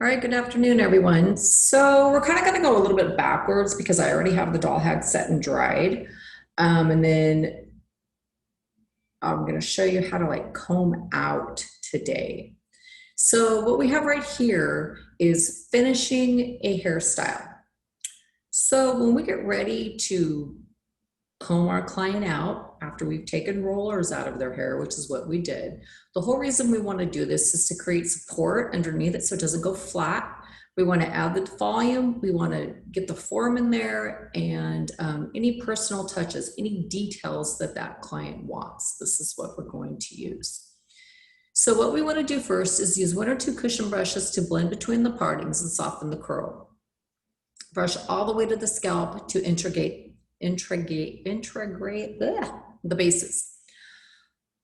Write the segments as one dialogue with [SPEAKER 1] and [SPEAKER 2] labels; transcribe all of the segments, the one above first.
[SPEAKER 1] All right, good afternoon, everyone. So we're kind of going to go a little bit backwards because I already have the doll head set and dried. And then I'm going to show you how to comb out today. So what we have right here is finishing a hairstyle. So when we get ready to comb our client out after we've taken rollers out of their hair, which is what we did. The whole reason we want to do this is to create support underneath it so it doesn't go flat. We want to add the volume. We want to get the form in there and any personal touches, any details that that client wants. This is what we're going to use. So what we want to do first is use 1 or 2 cushion brushes to blend between the partings and soften the curl. Brush all the way to the scalp to integrate the bases.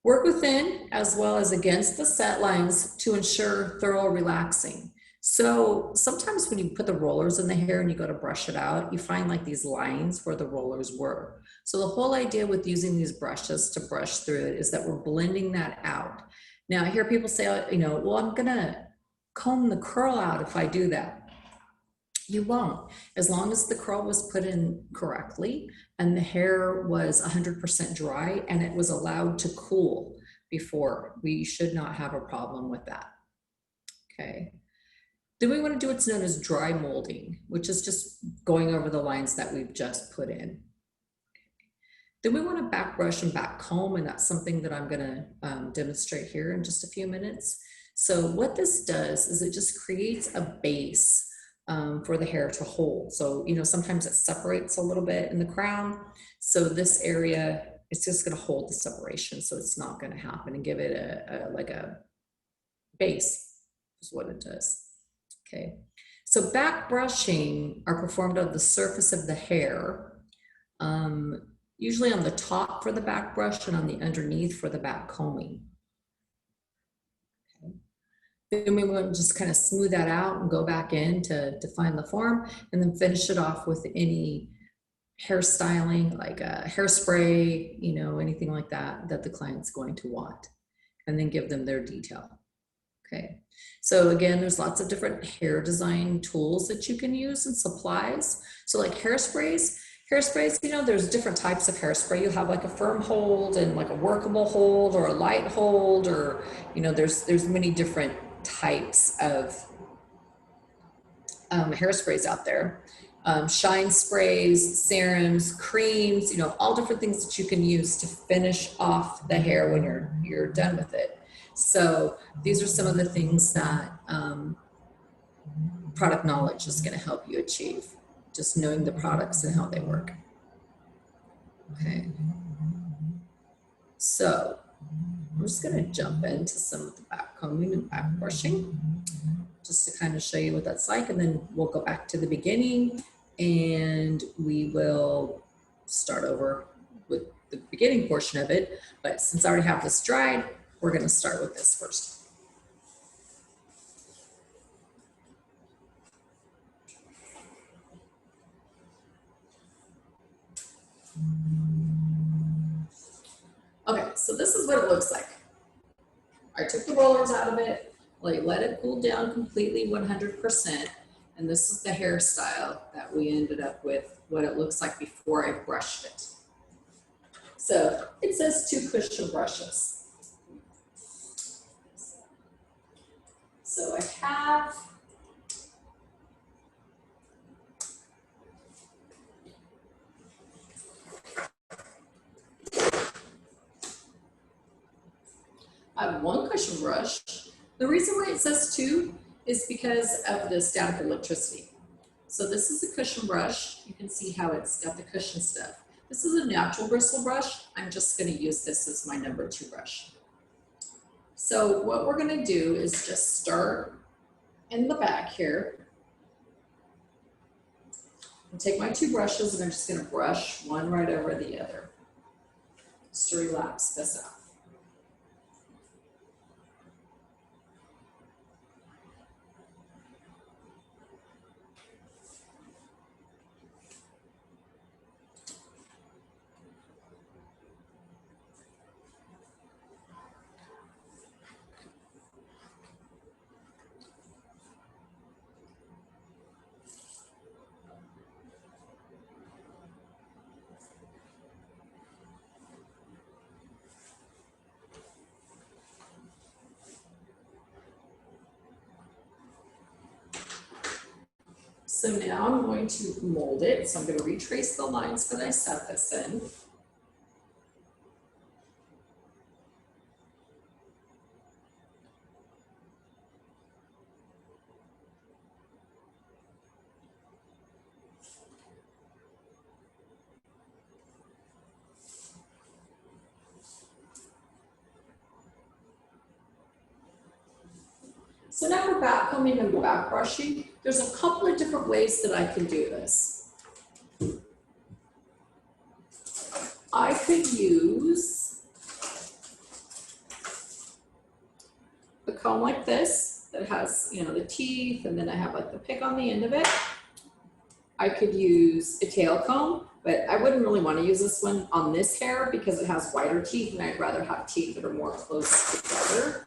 [SPEAKER 1] Work within as well as against the set lines to ensure thorough relaxing. So sometimes when you put the rollers in the hair and you go to brush it out, you find like these lines where the rollers were. So the whole idea with using these brushes to brush through it is that we're blending that out. Now I hear people say, well, I'm gonna comb the curl out if I do that. You won't. As long as the curl was put in correctly and the hair was 100% dry and it was allowed to cool before, we should not have a problem with that. Okay. Then we want to do what's known as dry molding, which is just going over the lines that we've just put in. Then we want to back brush and back comb, and that's something that I'm going to demonstrate here in just a few minutes. So what this does is it just creates a base for the hair to hold. So, sometimes it separates a little bit in the crown. So this area, it's just going to hold the separation. So it's not going to happen, and give it a base is what it does. Okay. So back brushing are performed on the surface of the hair, usually on the top for the back brush and on the underneath for the back combing. Then we want to just kind of smooth that out and go back in to define the form, and then finish it off with any hairstyling, like a hairspray, anything like that the client's going to want, and then give them their detail. Okay. So again, there's lots of different hair design tools that you can use and supplies. So like hairsprays, there's different types of hairspray. You have like a firm hold and like a workable hold or a light hold, or, there's many different types of hairsprays out there. Shine sprays, serums, creams, all different things that you can use to finish off the hair when you're done with it. So these are some of the things that product knowledge is going to help you achieve, just knowing the products and how they work. Okay. So I'm just going to jump into some of the back combing and back brushing just to kind of show you what that's like, and then we'll go back to the beginning and we will start over with the beginning portion of it. But since I already have this dried, we're going to start with this first. Okay, so this is what it looks like. I took the rollers out of it, let it cool down completely 100%, and this is the hairstyle that we ended up with, what it looks like before I brushed it. So it says 2 cushion brushes. So I have one cushion brush. The reason why it says 2 is because of the static electricity. So this is a cushion brush. You can see how it's got the cushion stuff. This is a natural bristle brush. I'm just going to use this as my number 2 brush. So what we're going to do is just start in the back here. And take my 2 brushes and I'm just going to brush one right over the other, just to relax this out. So now I'm going to mold it. So I'm going to retrace the lines that I set this in. So now we're back combing and back brushing. There's a couple of different ways that I can do this. I could use a comb like this that has, you know, the teeth, and then I have like the pick on the end of it. I could use a tail comb, but I wouldn't really want to use this one on this hair because it has wider teeth, and I'd rather have teeth that are more close together.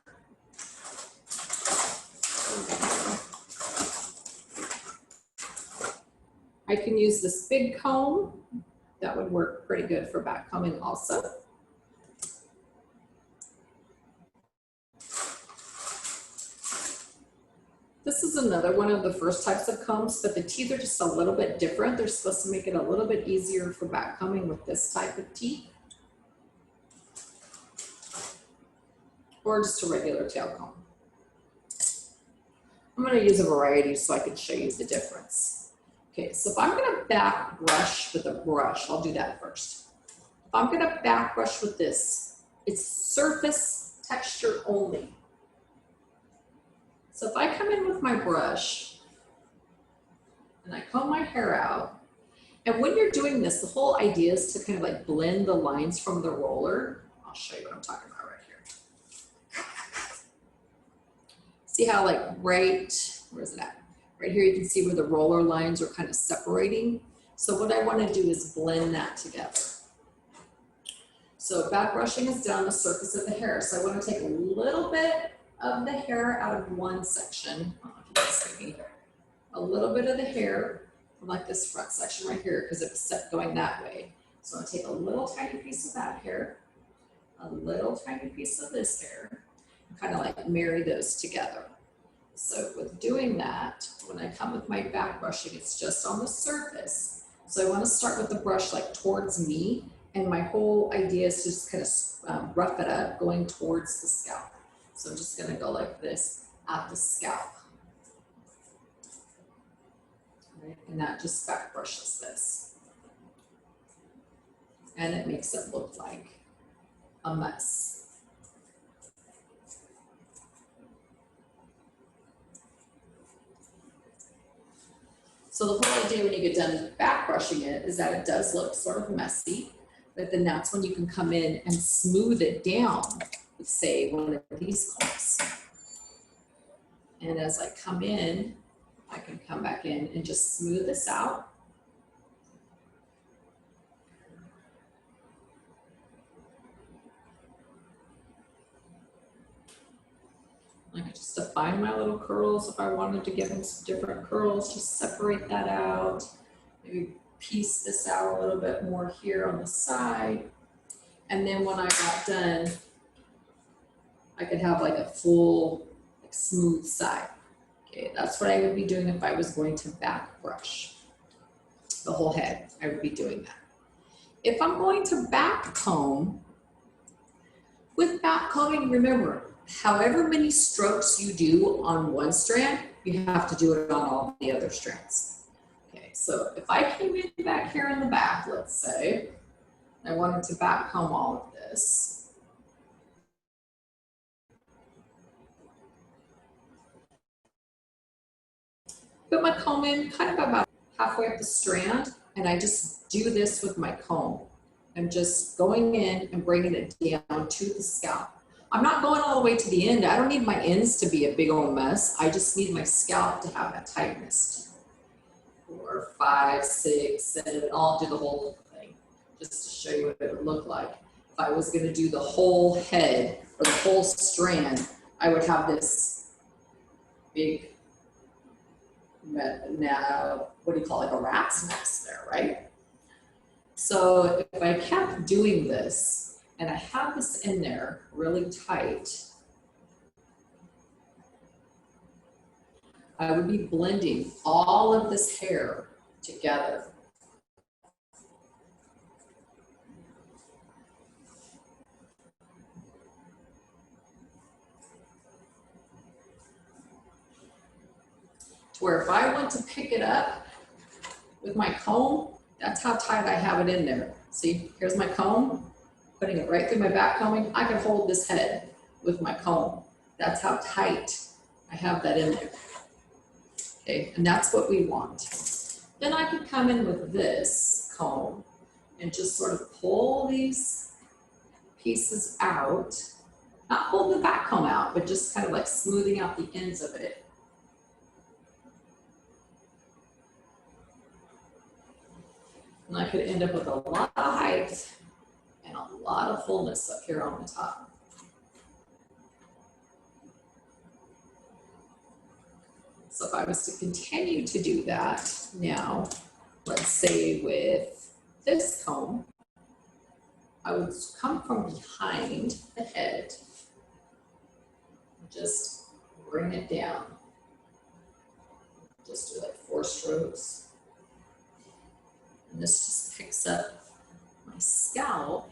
[SPEAKER 1] I can use this big comb. That would work pretty good for back combing also. This is another one of the first types of combs, but the teeth are just a little bit different. They're supposed to make it a little bit easier for back combing with this type of teeth. Or just a regular tail comb. I'm going to use a variety so I can show you the difference. Okay, so if I'm going to back brush with a brush, I'll do that first. If I'm going to back brush with this, it's surface texture only. So if I come in with my brush and I comb my hair out, and when you're doing this, the whole idea is to kind of like blend the lines from the roller. I'll show you what I'm talking about right here. See how like right, where is it at? Right here you can see where the roller lines are kind of separating. So what I want to do is blend that together. So back brushing is down the surface of the hair. So I want to take a little bit of the hair out of one section. I don't know if you can see me. A little bit of the hair from like this front section right here because it's set going that way. So I'm going to take a little tiny piece of that hair, a little tiny piece of this hair, and kind of like marry those together. So with doing that, when I come with my back brushing, it's just on the surface. So I want to start with the brush like towards me, and my whole idea is to just kind of rough it up going towards the scalp. So I'm just going to go like this at the scalp. Right? And that just back brushes this. And it makes it look like a mess. So the whole idea when you get done back brushing it is that it does look sort of messy, but then that's when you can come in and smooth it down with, say, one of these combs. And as I come in, I can come back in and just smooth this out. I can just define my little curls if I wanted to give them some different curls, just separate that out. Maybe piece this out a little bit more here on the side. And then when I got done, I could have like a full, like, smooth side. Okay, that's what I would be doing if I was going to back brush the whole head. I would be doing that. If I'm going to back comb, with back combing, remember, however many strokes you do on one strand, you have to do it on all the other strands. Okay, so if I came in back here in the back, let's say, I wanted to back comb all of this. Put my comb in kind of about halfway up the strand, and I just do this with my comb. I'm just going in and bringing it down to the scalp. I'm not going all the way to the end. I don't need my ends to be a big old mess. I just need my scalp to have that tightness. 4, 5, 6, 7, I'll do the whole thing just to show you what it would look like. If I was going to do the whole head or the whole strand, I would have this big, now, what do you call it, like a rat's nest there, right? So if I kept doing this and I have this in there really tight, I would be blending all of this hair together. To where if I went to pick it up with my comb, that's how tight I have it in there. See, here's my comb, putting it right through my back combing. I can hold this head with my comb. That's how tight I have that in there. Okay, and that's what we want. Then I could come in with this comb and just sort of pull these pieces out, not pulling the back comb out, but just kind of like smoothing out the ends of it. And I could end up with a lot of height and a lot of fullness up here on the top. So if I was to continue to do that now, let's say with this comb, I would come from behind the head, just bring it down. Just do like 4 strokes. And this just picks up my scalp.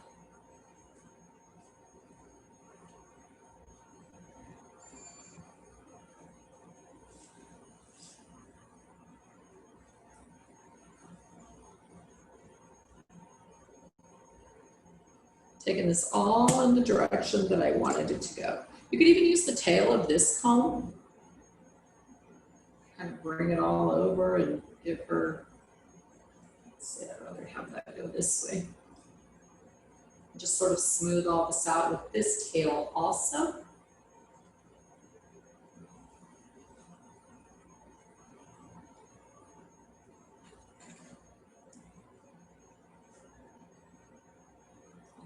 [SPEAKER 1] Taking this all in the direction that I wanted it to go. You could even use the tail of this comb, kind of bring it all over and give her, let's see, I'd rather have that go this way. Just sort of smooth all this out with this tail also.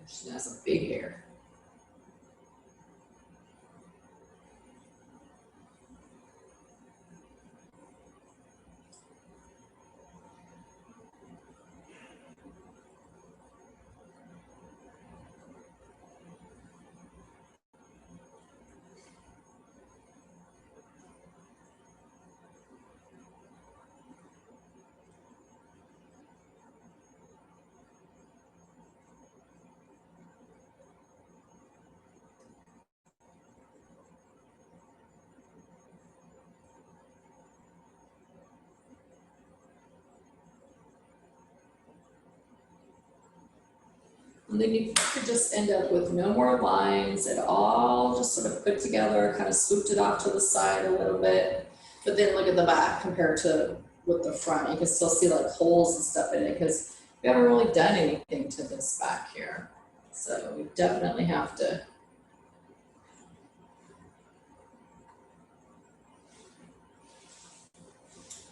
[SPEAKER 1] She has a big hair. And then you could just end up with no more lines at all, just sort of put together, kind of swooped it off to the side a little bit. But then look at the back compared to with the front. You can still see like holes and stuff in it because we haven't really done anything to this back here. So we definitely have to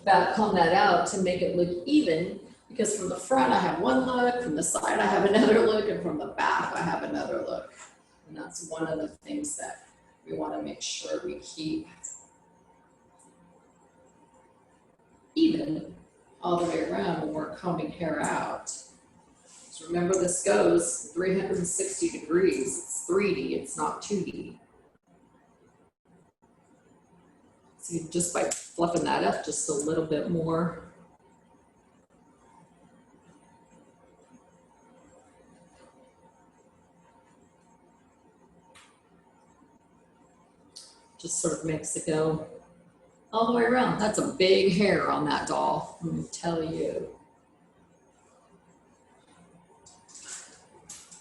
[SPEAKER 1] back comb that out to make it look even. Because from the front, I have one look, from the side, I have another look, and from the back, I have another look. And that's one of the things that we want to make sure we keep even all the way around when we're combing hair out. So remember, this goes 360 degrees. It's 3D, it's not 2D. So just by fluffing that up just a little bit more, just sort of makes it go all the way around. That's a big hair on that doll, let me tell you.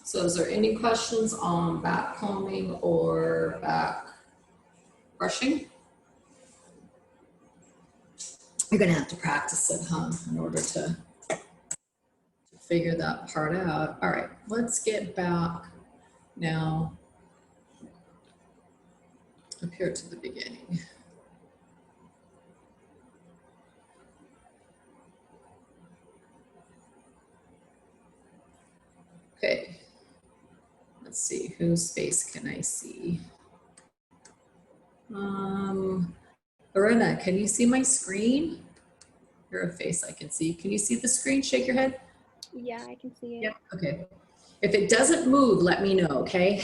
[SPEAKER 1] So is there any questions on back combing or back brushing? You're gonna have to practice it, huh, in order to figure that part out. All right, let's get back now up here to the beginning. Okay, let's see, whose face can I see? Lorena, can you see my screen? You're a face I can see. Can you see the screen? Shake your head.
[SPEAKER 2] Yeah, I can see it.
[SPEAKER 1] Yep, okay. If it doesn't move, let me know, okay?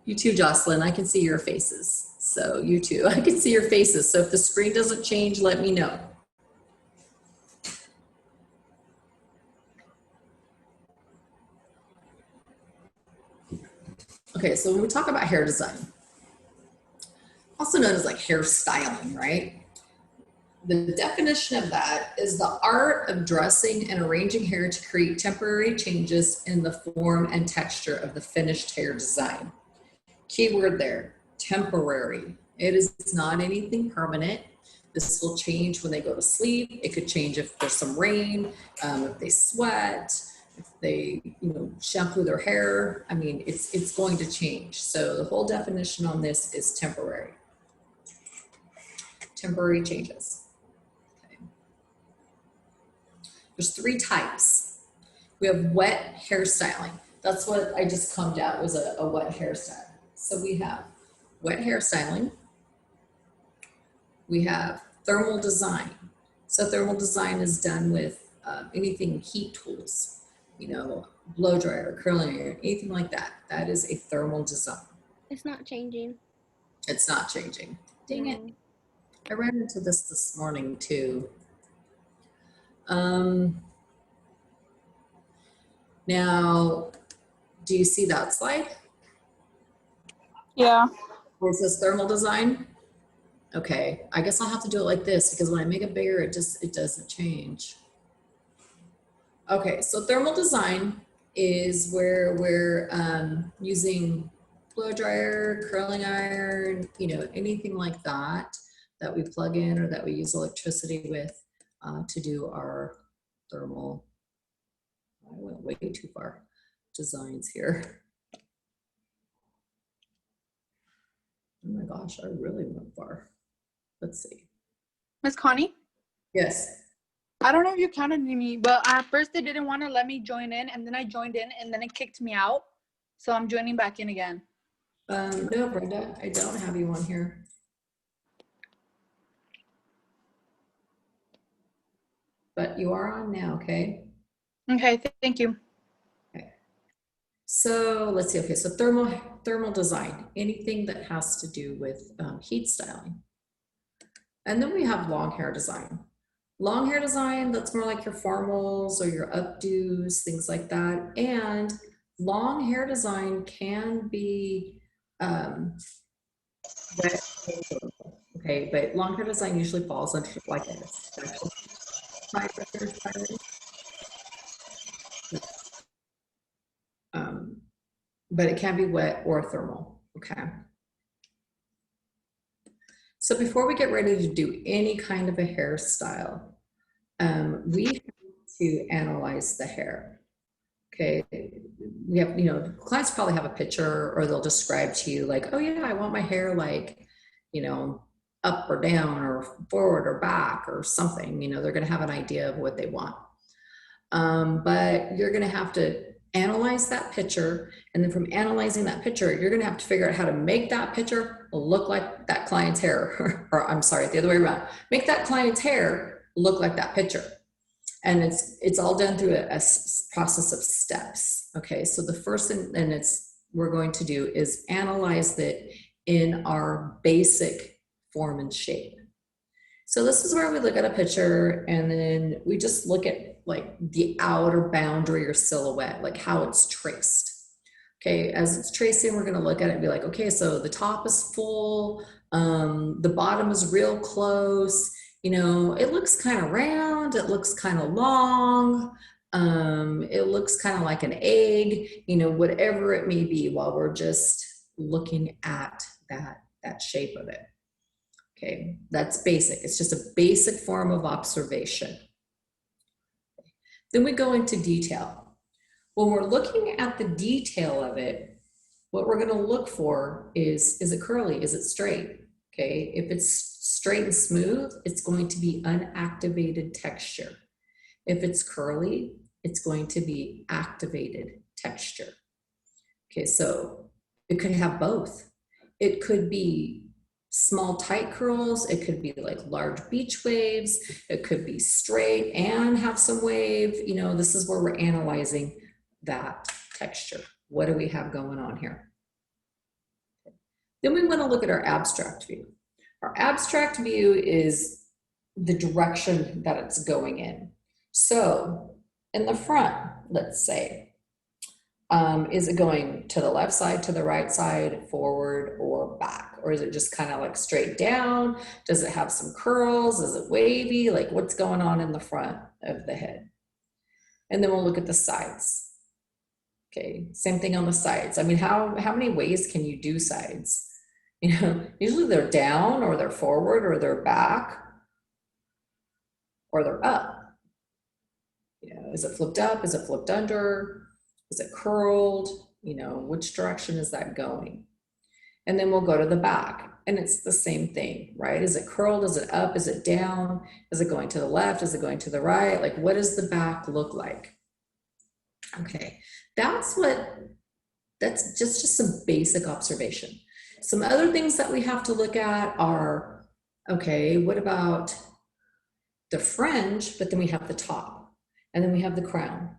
[SPEAKER 1] You too, Jocelyn, I can see your faces. So you too, I can see your faces. So if the screen doesn't change, let me know. Okay, so when we talk about hair design, also known as like hairstyling, right? The definition of that is the art of dressing and arranging hair to create temporary changes in the form and texture of the finished hair design. Keyword there, temporary. It is not anything permanent. This will change when they go to sleep. It could change if there's some rain, if they sweat, if they, shampoo their hair. I mean, it's going to change. So the whole definition on this is temporary. Temporary changes. Okay. There's 3 types. We have wet hairstyling. That's what I just combed out, was a wet hairstyle. So we have wet hairstyling. We have thermal design. So thermal design is done with anything heat tools, blow dryer, curling iron, anything like that. That is a thermal design.
[SPEAKER 2] It's not changing.
[SPEAKER 1] It's not changing. Dang it. I ran into this morning too. Now, do you see that slide?
[SPEAKER 3] Yeah.
[SPEAKER 1] Where it says thermal design? Okay, I guess I'll have to do it like this because when I make it bigger, it doesn't change. Okay, so thermal design is where we're using blow dryer, curling iron, anything like that we plug in or that we use electricity with to do our thermal, I went way too far, designs here. Oh my gosh, I really went far. Let's see.
[SPEAKER 3] Miss Connie?
[SPEAKER 1] Yes.
[SPEAKER 3] I don't know if you counted me, but at first they didn't want to let me join in, and then I joined in, and then it kicked me out. So I'm joining back in again.
[SPEAKER 1] No, Brenda, I don't have you on here. But you are on now, okay?
[SPEAKER 3] Okay, thank you.
[SPEAKER 1] Okay. So let's see. Okay, so thermal design, anything that has to do with heat styling. And then we have long hair design. Long hair design, that's more like your formals or your updos, things like that. And long hair design can be wet, okay, but long hair design usually falls under like a special type of hairstyling. But it can be wet or thermal, okay? So before we get ready to do any kind of a hairstyle, we have to analyze the hair. Okay, we have, clients probably have a picture or they'll describe to you like, oh yeah, I want my hair like, up or down or forward or back or something, they're gonna have an idea of what they want. But you're gonna have to analyze that picture, and then from analyzing that picture, you're gonna have to figure out how to make that picture look like that client's hair, or I'm sorry, the other way around. Make that client's hair look like that picture. And it's all done through a process of steps. Okay, so the first thing we're going to do is analyze it in our basic form and shape. So this is where we look at a picture and then we just look at like the outer boundary or silhouette, like how it's traced. Okay, as it's tracing, we're gonna look at it and be like, okay, so the top is full, the bottom is real close, it looks kind of round, it looks kind of long, it looks kind of like an egg, whatever it may be while we're just looking at that shape of it. Okay, that's basic. It's just a basic form of observation. Then we go into detail. When we're looking at the detail of it, what we're going to look for is it curly? Is it straight? Okay, if it's straight and smooth, it's going to be unactivated texture. If it's curly, it's going to be activated texture. Okay, so it could have both. It could be small tight curls, it could be like large beach waves, it could be straight and have some wave. This is where we're analyzing that texture. What do we have going on here? Then we want to look at our abstract view. Our abstract view is the direction that it's going in. So in the front, let's say, is it going to the left side, to the right side, forward, or back? Or is it just kind of like straight down? Does it have some curls? Is it wavy? Like what's going on in the front of the head? And then we'll look at the sides. Okay, same thing on the sides. I mean, how many ways can you do sides? You know, usually they're down or they're forward or they're back or they're up. You know, is it flipped up? Is it flipped under? Is it curled? You know, which direction is that going? And then we'll go to the back and it's the same thing, right? Is it curled? Is it up? Is it down? Is it going to the left? Is it going to the right? Like, what does the back look like? Okay, that's just some basic observation. Some other things that we have to look at are, okay, what about the fringe, but then we have the top, and then we have the crown,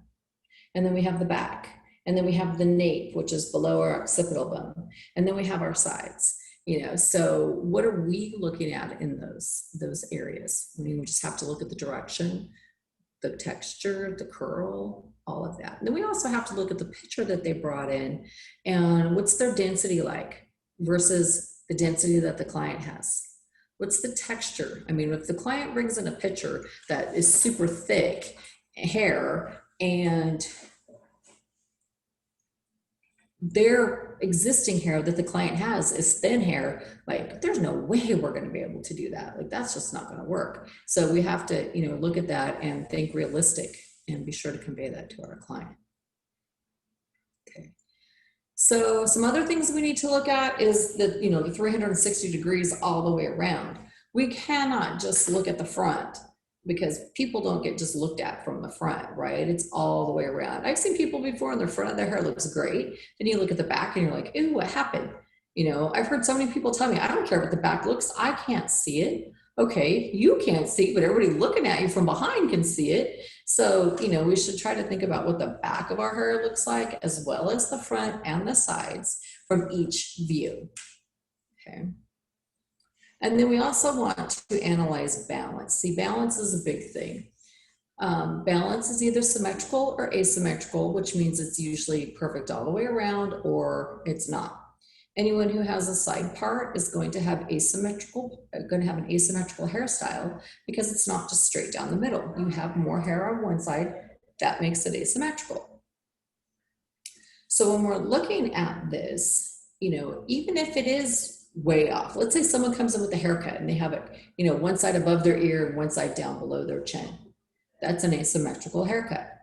[SPEAKER 1] and then we have the back, and then we have the nape, which is below our occipital bone, and then we have our sides. You know, so what are we looking at in those areas? I mean, we just have to look at the direction, the texture, the curl, all of that. And then we also have to look at the picture that they brought in and what's their density like versus the density that the client has. What's the texture? I mean, if the client brings in a picture that is super thick hair and their existing hair that the client has is thin hair, like there's no way we're going to be able to do that. Like that's just not going to work. So we have to, you know, look at that and think realistic and be sure to convey that to our client. Okay. So some other things we need to look at is that, you know, the 360 degrees all the way around. We cannot just look at the front because people don't get just looked at from the front, right? It's all the way around. I've seen people before and the front of their hair looks great. Then you look at the back and you're like, ew, what happened? You know, I've heard so many people tell me, I don't care what the back looks, I can't see it. Okay, you can't see it, but everybody looking at you from behind can see it. So, you know, we should try to think about what the back of our hair looks like as well as the front and the sides from each view, okay? And then we also want to analyze balance. See, balance is a big thing. Balance is either symmetrical or asymmetrical, which means it's usually perfect all the way around or it's not. Anyone who has a side part is going to have an asymmetrical hairstyle because it's not just straight down the middle. You have more hair on one side, that makes it asymmetrical. So when we're looking at this, you know, even if it is way off, let's say someone comes in with a haircut and they have it, you know, one side above their ear and one side down below their chin. That's an asymmetrical haircut.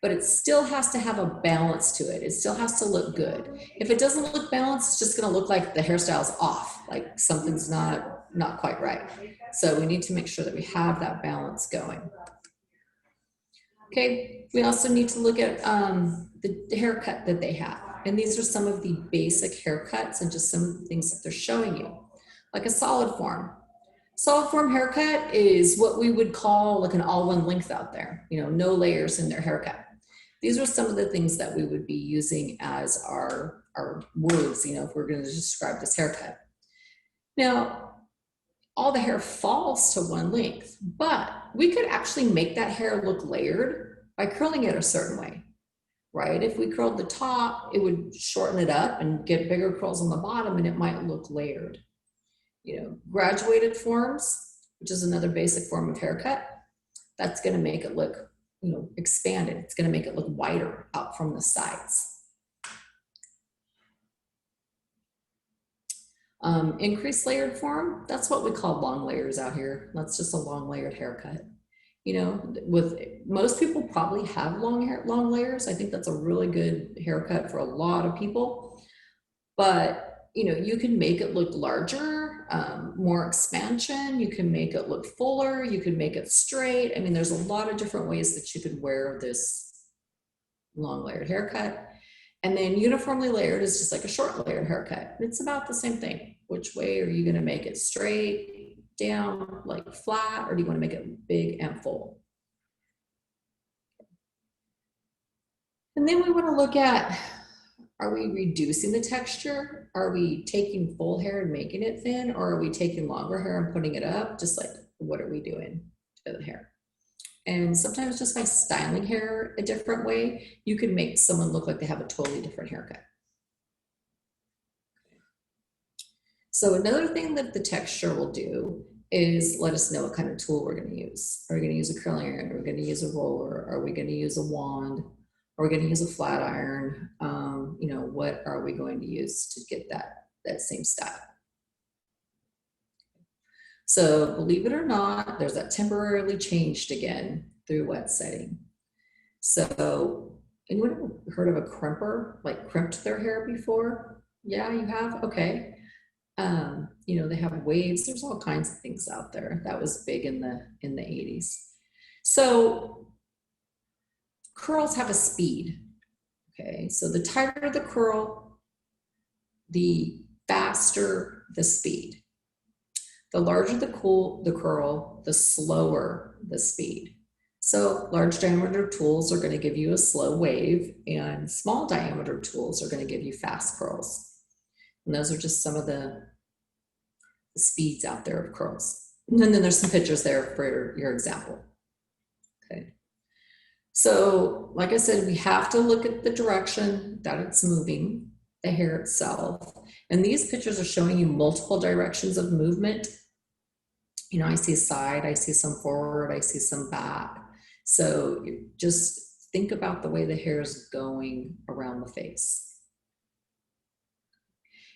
[SPEAKER 1] But it still has to have a balance to it. It still has to look good. If it doesn't look balanced, it's just going to look like the hairstyle's off, like something's not quite right. So we need to make sure that we have that balance going. Okay, we also need to look at the haircut that they have. And these are some of the basic haircuts and just some of the things that they're showing you. Like a solid form. Solid form haircut is what we would call like an all-one length out there, you know, no layers in their haircut. These are some of the things that we would be using as our words, you know, if we're going to describe this haircut. Now, all the hair falls to one length, but we could actually make that hair look layered by curling it a certain way, right? If we curled the top, it would shorten it up and get bigger curls on the bottom and it might look layered. You know, graduated forms, which is another basic form of haircut, that's going to make it look, you know, expanded. It's going to make it look wider out from the sides. Increased layered form, that's what we call long layers out here. That's just a long layered haircut. You know, with most people probably have long layers. I think that's a really good haircut for a lot of people. But, you know, you can make it look larger, more expansion. You can make it look fuller. You can make it straight. I mean, there's a lot of different ways that you could wear this long layered haircut. And then uniformly layered is just like a short layered haircut. It's about the same thing. Which way are you going to make it straight, down, like flat, or do you want to make it big and full? And then we want to look at Are we reducing the texture? Are we taking full hair and making it thin? Or are we taking longer hair and putting it up? Just like, what are we doing to the hair? And sometimes just by styling hair a different way, you can make someone look like they have a totally different haircut. So another thing that the texture will do is let us know what kind of tool we're going to use. Are we going to use a curling iron? Are we going to use a roller? Are we going to use a wand? Are we going to use a flat iron? You know, what are we going to use to get that same style? So believe it or not, there's that temporarily changed again through wet setting. So anyone ever heard of a crimper, like crimped their hair before? Yeah, you have? Okay. You know, they have waves. There's all kinds of things out there. That was big in the 80s. So curls have a speed. Okay, so the tighter the curl, the faster the speed. The larger the curl, the slower the speed. So large diameter tools are going to give you a slow wave, and small diameter tools are going to give you fast curls. And those are just some of the speeds out there of curls. And then there's some pictures there for your example. Okay. So like I said, we have to look at the direction that it's moving, the hair itself. And these pictures are showing you multiple directions of movement. You know, I see side, I see some forward, I see some back. So just think about the way the hair is going around the face.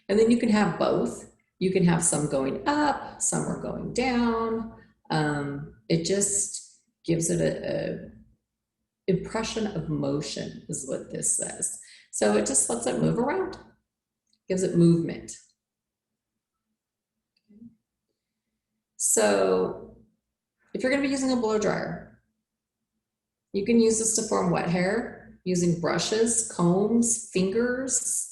[SPEAKER 1] And then you can have both. You can have some going up, some are going down. It just gives it a impression of motion is what this says. So it just lets it move around, gives it movement. So if you're going to be using a blow dryer, you can use this to form wet hair using brushes, combs, fingers,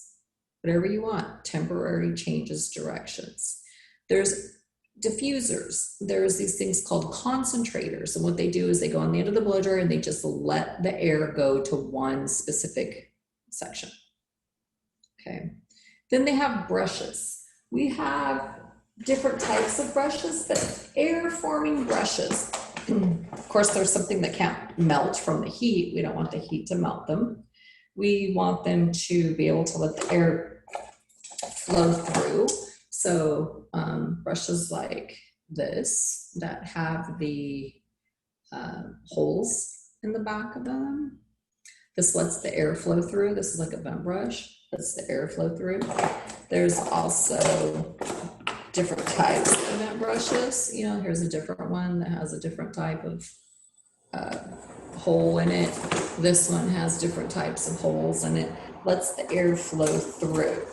[SPEAKER 1] whatever you want. Temporary changes directions. There's diffusers. There's these things called concentrators, and what they do is they go on the end of the blow dryer and they just let the air go to one specific section. Okay. Then they have brushes. We have different types of brushes, but air forming brushes. Of course, there's something that can't melt from the heat. We don't want the heat to melt them. We want them to be able to let the air flow through. So brushes like this that have the holes in the back of them. This lets the air flow through. This is like a vent brush. Lets the air flow through. There's also different types of vent brushes. You know, here's a different one that has a different type of hole in it. This one has different types of holes in it. Lets the air flow through.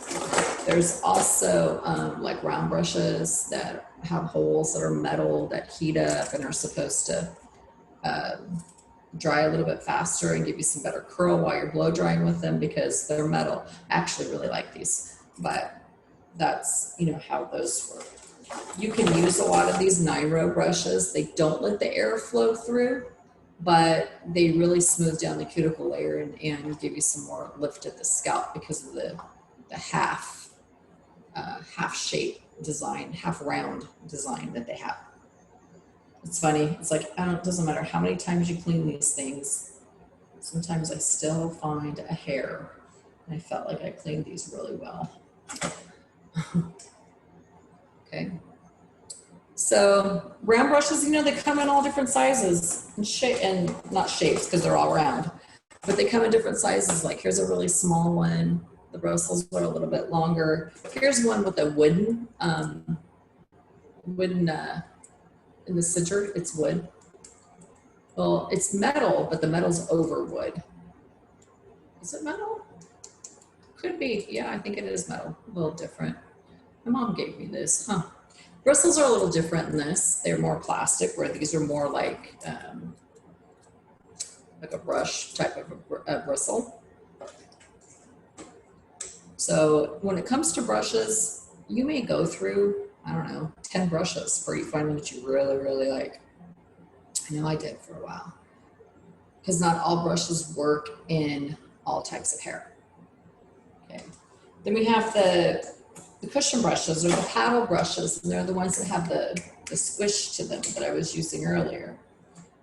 [SPEAKER 1] There's also like round brushes that have holes that are metal that heat up and are supposed to dry a little bit faster and give you some better curl while you're blow drying with them because they're metal. I actually really like these, but that's, you know, how those work. You can use a lot of these Nairo brushes. They don't let the air flow through, but they really smooth down the cuticle layer and give you some more lift at the scalp because of the half shape design, half round design that they have. It's funny. It's like, it doesn't matter how many times you clean these things. Sometimes I still find a hair. And I felt like I cleaned these really well. Okay. So round brushes, you know, they come in all different sizes and not shapes because they're all round, but they come in different sizes. Like here's a really small one. The bristles are a little bit longer. Here's one with a wooden in the center, it's wood. Well, it's metal, but the metal's over wood. Is it metal? Could be. Yeah, I think it is metal. A little different. My mom gave me this. Huh. Bristles are a little different than this. They're more plastic, where these are more like a brush type of a bristle. So when it comes to brushes, you may go through, I don't know, 10 brushes before you find one that you really, really like. I know I did for a while. Because not all brushes work in all types of hair. Okay. Then we have the cushion brushes or the paddle brushes, and they're the ones that have the squish to them that I was using earlier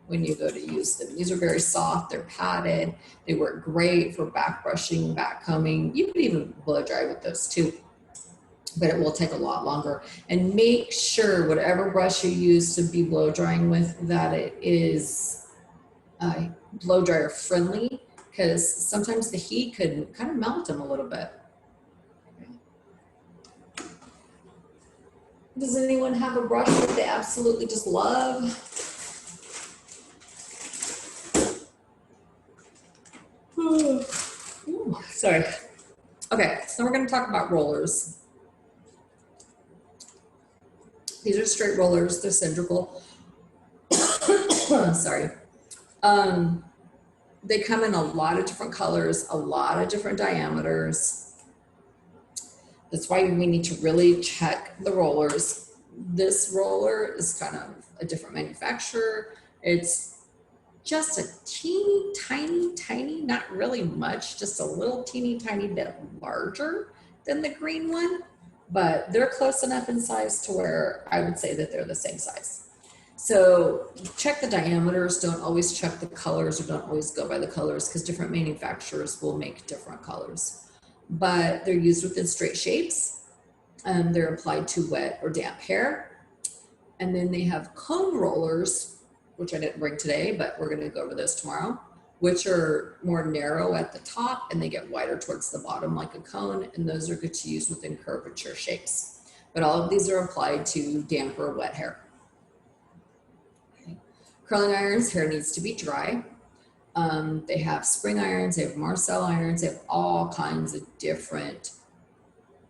[SPEAKER 1] when you go to use them. These are very soft, they're padded, they work great for back brushing, back combing. You could even blow dry with those too, but it will take a lot longer. And make sure whatever brush you use to be blow drying with, that it is blow dryer friendly, because sometimes the heat could kind of melt them a little bit. Does anyone have a brush that they absolutely just love? Ooh, sorry. Okay, so we're going to talk about rollers. These are straight rollers, they're cylindrical. Sorry. They come in a lot of different colors, a lot of different diameters. That's why we need to really check the rollers. This roller is kind of a different manufacturer. It's just a teeny, tiny, not really much, just a little teeny, tiny bit larger than the green one, but they're close enough in size to where I would say that they're the same size. So check the diameters, don't always check the colors, or don't always go by the colors, because different manufacturers will make different colors. But they're used within straight shapes, and they're applied to wet or damp hair. And then they have comb rollers, which I didn't bring today, but we're gonna go over those tomorrow, which are more narrow at the top and they get wider towards the bottom like a cone, and those are good to use within curvature shapes. But all of these are applied to damp or wet hair. Curling irons, hair needs to be dry. They have spring irons, they have Marcel irons, they have all kinds of different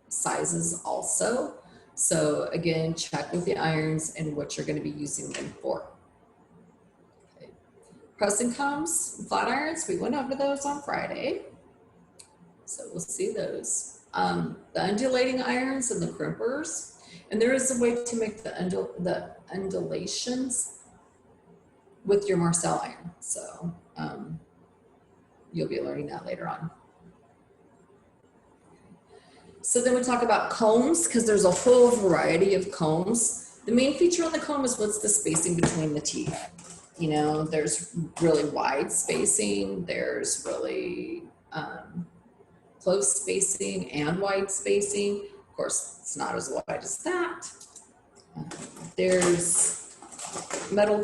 [SPEAKER 1] sizes also. So again, check with the irons and what you're going to be using them for. Okay. Pressing combs, flat irons, we went over those on Friday. So we'll see those. The undulating irons and the crimpers. And there is a way to make the undulations with your Marcel iron. So you'll be learning that later on. So then we talk about combs, because there's a whole variety of combs. The main feature on the comb is what's the spacing between the teeth. You know, there's really wide spacing, there's really close spacing and wide spacing. Of course, it's not as wide as that. There's metal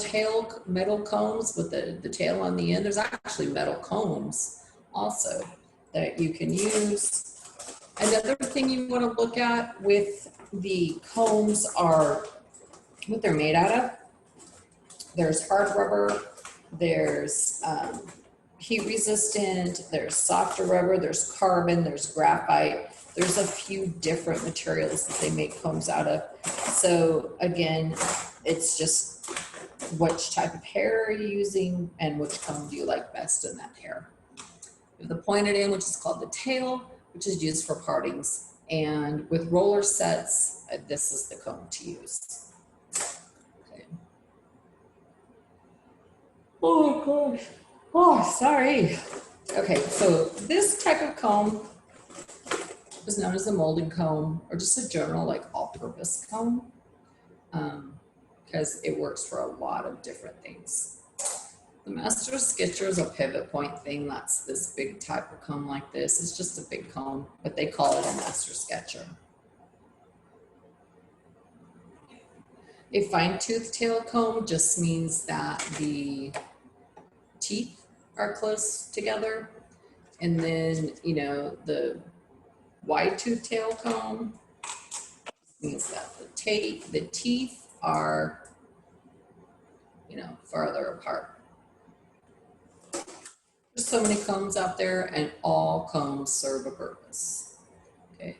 [SPEAKER 1] combs with the tail on the end. There's actually metal combs also that you can use. Another thing you want to look at with the combs are what they're made out of. There's hard rubber, there's heat resistant, there's softer rubber, there's carbon, there's graphite. There's a few different materials that they make combs out of. So again, it's just which type of hair are you using and which comb do you like best in that hair. You have the pointed end, which is called the tail, which is used for partings. And with roller sets, this is the comb to use. Okay. Oh gosh, oh, sorry. Okay, so this type of comb is known as a molding comb, or just a general like all-purpose comb, because it works for a lot of different things. The Master Sketcher is a pivot point thing. That's this big type of comb like this. It's just a big comb, but they call it a Master Sketcher. A fine-tooth tail comb just means that the teeth are close together. And then, you know, the wide-tooth tail comb means that the teeth are, you know, farther apart. There's so many combs out there, and all combs serve a purpose. Okay.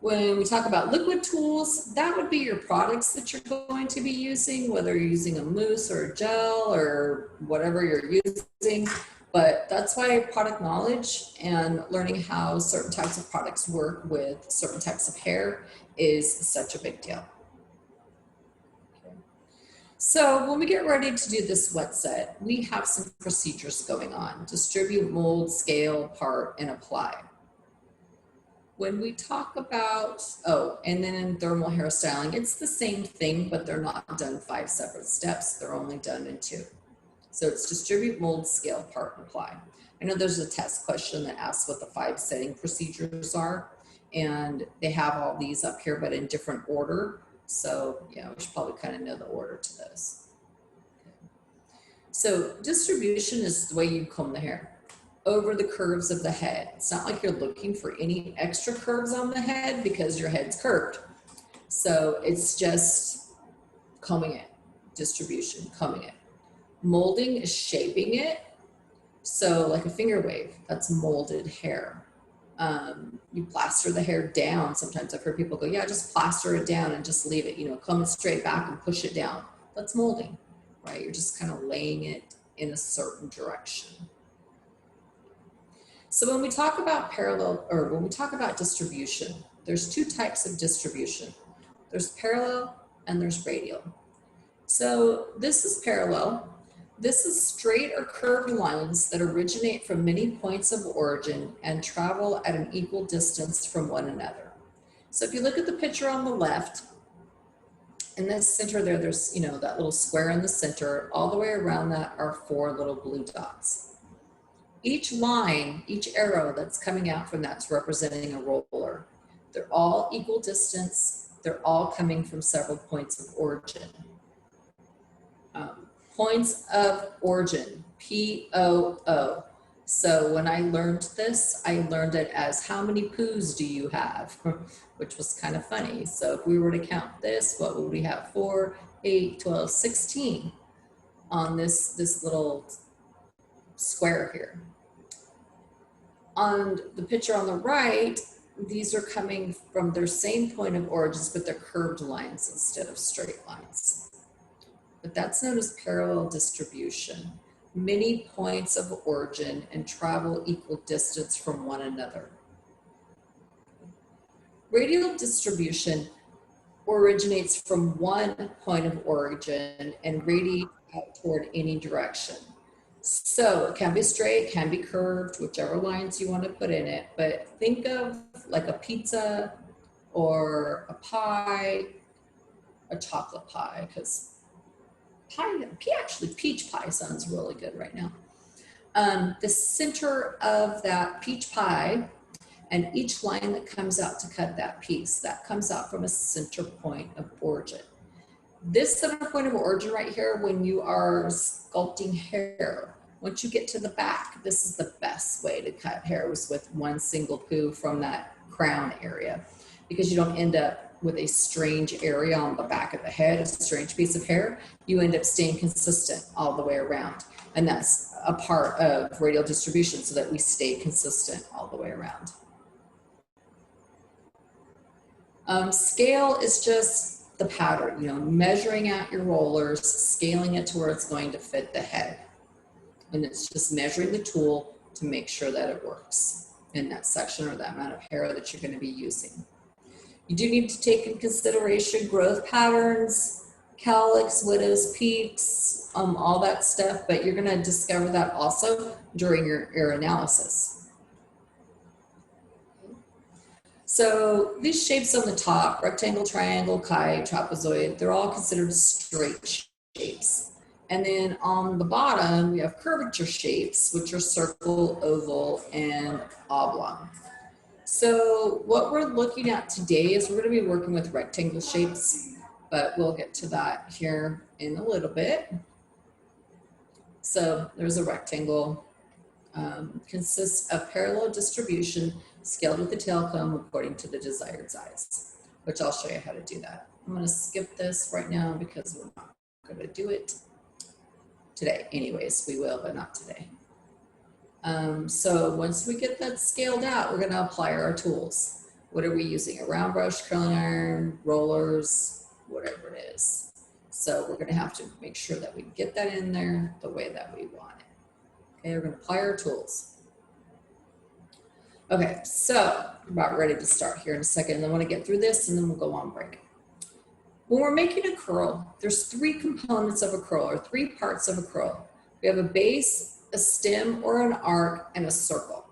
[SPEAKER 1] When we talk about liquid tools, that would be your products that you're going to be using, whether you're using a mousse or a gel or whatever you're using. But that's why product knowledge and learning how certain types of products work with certain types of hair is such a big deal. So when we get ready to do this wet set, we have some procedures going on: distribute, mold, scale, part, and apply. When we talk about, oh, and then in thermal hairstyling, it's the same thing, but they're not done 5 separate steps. They're only done in 2. So it's distribute, mold, scale, part, and apply. I know there's a test question that asks what the 5 setting procedures are, and they have all these up here, but in different order. So yeah, we should probably kind of know the order to those. So distribution is the way you comb the hair over the curves of the head. It's not like you're looking for any extra curves on the head because your head's curved. So it's just combing it, distribution, combing it. Molding is shaping it. So like a finger wave, that's molded hair. You plaster the hair down. Sometimes I've heard people go, yeah, just plaster it down and just leave it, you know, comb it straight back and push it down. That's molding, right? You're just kind of laying it in a certain direction. So when we talk about parallel, or when we talk about distribution, there's 2 types of distribution. There's parallel and there's radial. So this is parallel. This is straight or curved lines that originate from many points of origin and travel at an equal distance from one another. So if you look at the picture on the left, in the center there, there's, you know, that little square in the center. All the way around that are 4 little blue dots. Each line, each arrow that's coming out from that's representing a roller. They're all equal distance. They're all coming from several points of origin. Points of origin, P-O-O. So when I learned this, I learned it as how many poos do you have, which was kind of funny. So if we were to count this, what would we have? 4, 8, 12, 16 on this little square here. On the picture on the right, these are coming from their same point of origins, but they're curved lines instead of straight lines. But that's known as parallel distribution. Many points of origin and travel equal distance from one another. Radial distribution originates from one point of origin and radiates out toward any direction. So it can be straight, can be curved, whichever lines you want to put in it. But think of like a pizza or a pie, a chocolate pie, because peach pie sounds really good right now. The center of that peach pie and each line that comes out to cut that piece, that comes out from a center point of origin. This center point of origin right here, when you are sculpting hair, once you get to the back, this is the best way to cut hair, was with one single poo from that crown area, because you don't end up with a strange area on the back of the head, a strange piece of hair. You end up staying consistent all the way around. And that's a part of radial distribution, so that we stay consistent all the way around. Scale is just the pattern, you know, measuring out your rollers, scaling it to where it's going to fit the head. And it's just measuring the tool to make sure that it works in that section or that amount of hair that you're going to be using. You do need to take in consideration growth patterns, calyx, widows, peaks, all that stuff, but you're going to discover that also during your analysis. So these shapes on the top, rectangle, triangle, kite, trapezoid, they're all considered straight shapes. And then on the bottom, we have curvature shapes, which are circle, oval, and oblong. So what we're looking at today is we're going to be working with rectangle shapes, but we'll get to that here in a little bit. So there's a rectangle, consists of parallel distribution scaled with the tail comb according to the desired size, which I'll show you how to do that. I'm going to skip this right now because we're not going to do it today. Anyways, we will, but not today. So once we get that scaled out, we're going to apply our tools. What are we using? A round brush, curling iron, rollers, whatever it is. So we're going to have to make sure that we get that in there the way that we want it. Okay, we're going to apply our tools. Okay, so we're about ready to start here in a second. I want to get through this and then we'll go on break. When we're making a curl, there's 3 components of a curl, or 3 parts of a curl. We have a base, a stem or an arc, and a circle.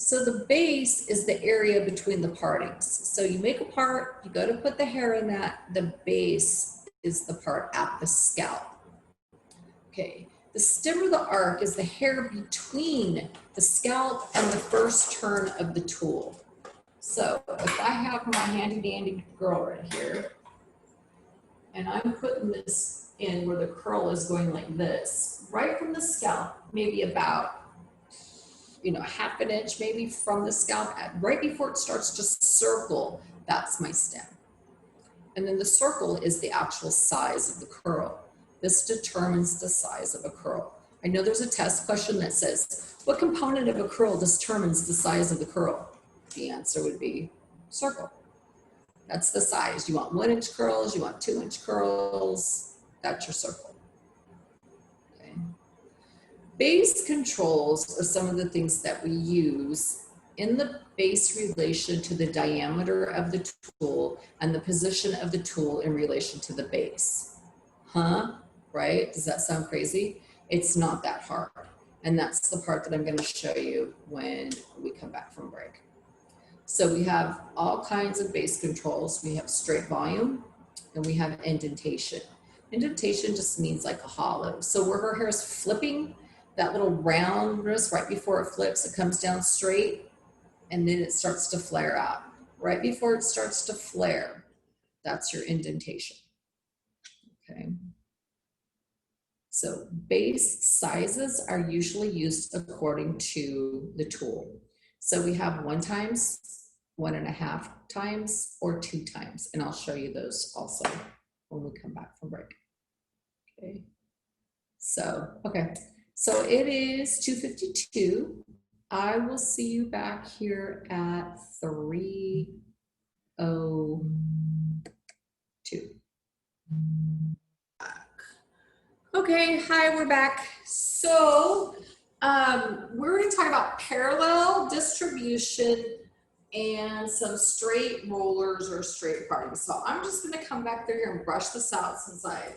[SPEAKER 1] So the base is the area between the partings. So you make a part, you go to put the hair in that, the base is the part at the scalp. Okay, the stem of the arc is the hair between the scalp and the first turn of the tool. So if I have my handy dandy girl right here, and I'm putting this in where the curl is going like this, right from the scalp, maybe about, you know, half an inch maybe from the scalp, right before it starts to circle, that's my stem. And then the circle is the actual size of the curl. This determines the size of a curl. I know there's a test question that says, what component of a curl determines the size of the curl? The answer would be circle. That's the size. You want 1 inch curls, you want 2 inch curls, that's your circle. Okay. Base controls are some of the things that we use in the base relation to the diameter of the tool and the position of the tool in relation to the base. Huh? Right? Does that sound crazy? It's not that hard. And that's the part that I'm going to show you when we come back from break. So we have all kinds of base controls. We have straight volume and we have indentation. Indentation just means like a hollow. So where her hair is flipping, that little roundness right before it flips, it comes down straight and then it starts to flare out. Right before it starts to flare, that's your indentation. Okay. So base sizes are usually used according to the tool. So we have 1 times, 1.5 times, or 2 times. And I'll show you those also when we come back from break. Okay. So, okay. So it is 2:52. I will see you back here at 3:02. Okay, hi, we're back. So we're going to talk about parallel distribution and some straight rollers or straight parting. So I'm just going to come back through here and brush this out since I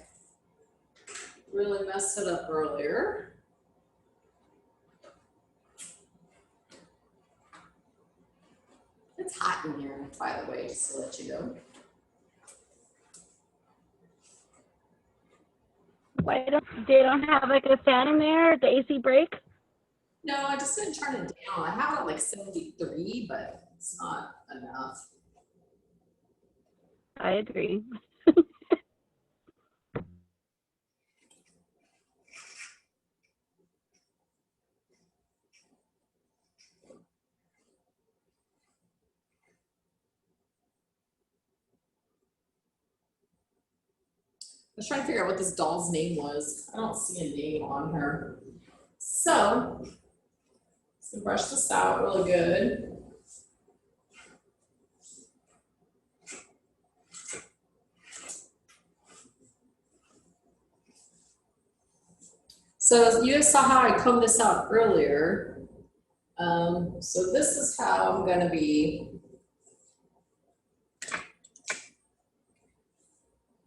[SPEAKER 1] really messed it up earlier. It's hot in here, by the way, just to let you know.
[SPEAKER 2] Why they don't have like a fan in there, the AC break?
[SPEAKER 1] No, I just didn't turn it down. I have it at like 73, but it's not enough.
[SPEAKER 2] I agree.
[SPEAKER 1] I was trying to figure out what this doll's name was. I don't see a name on her. So brush this out really good. So you saw how I combed this out earlier. So this is how I'm gonna be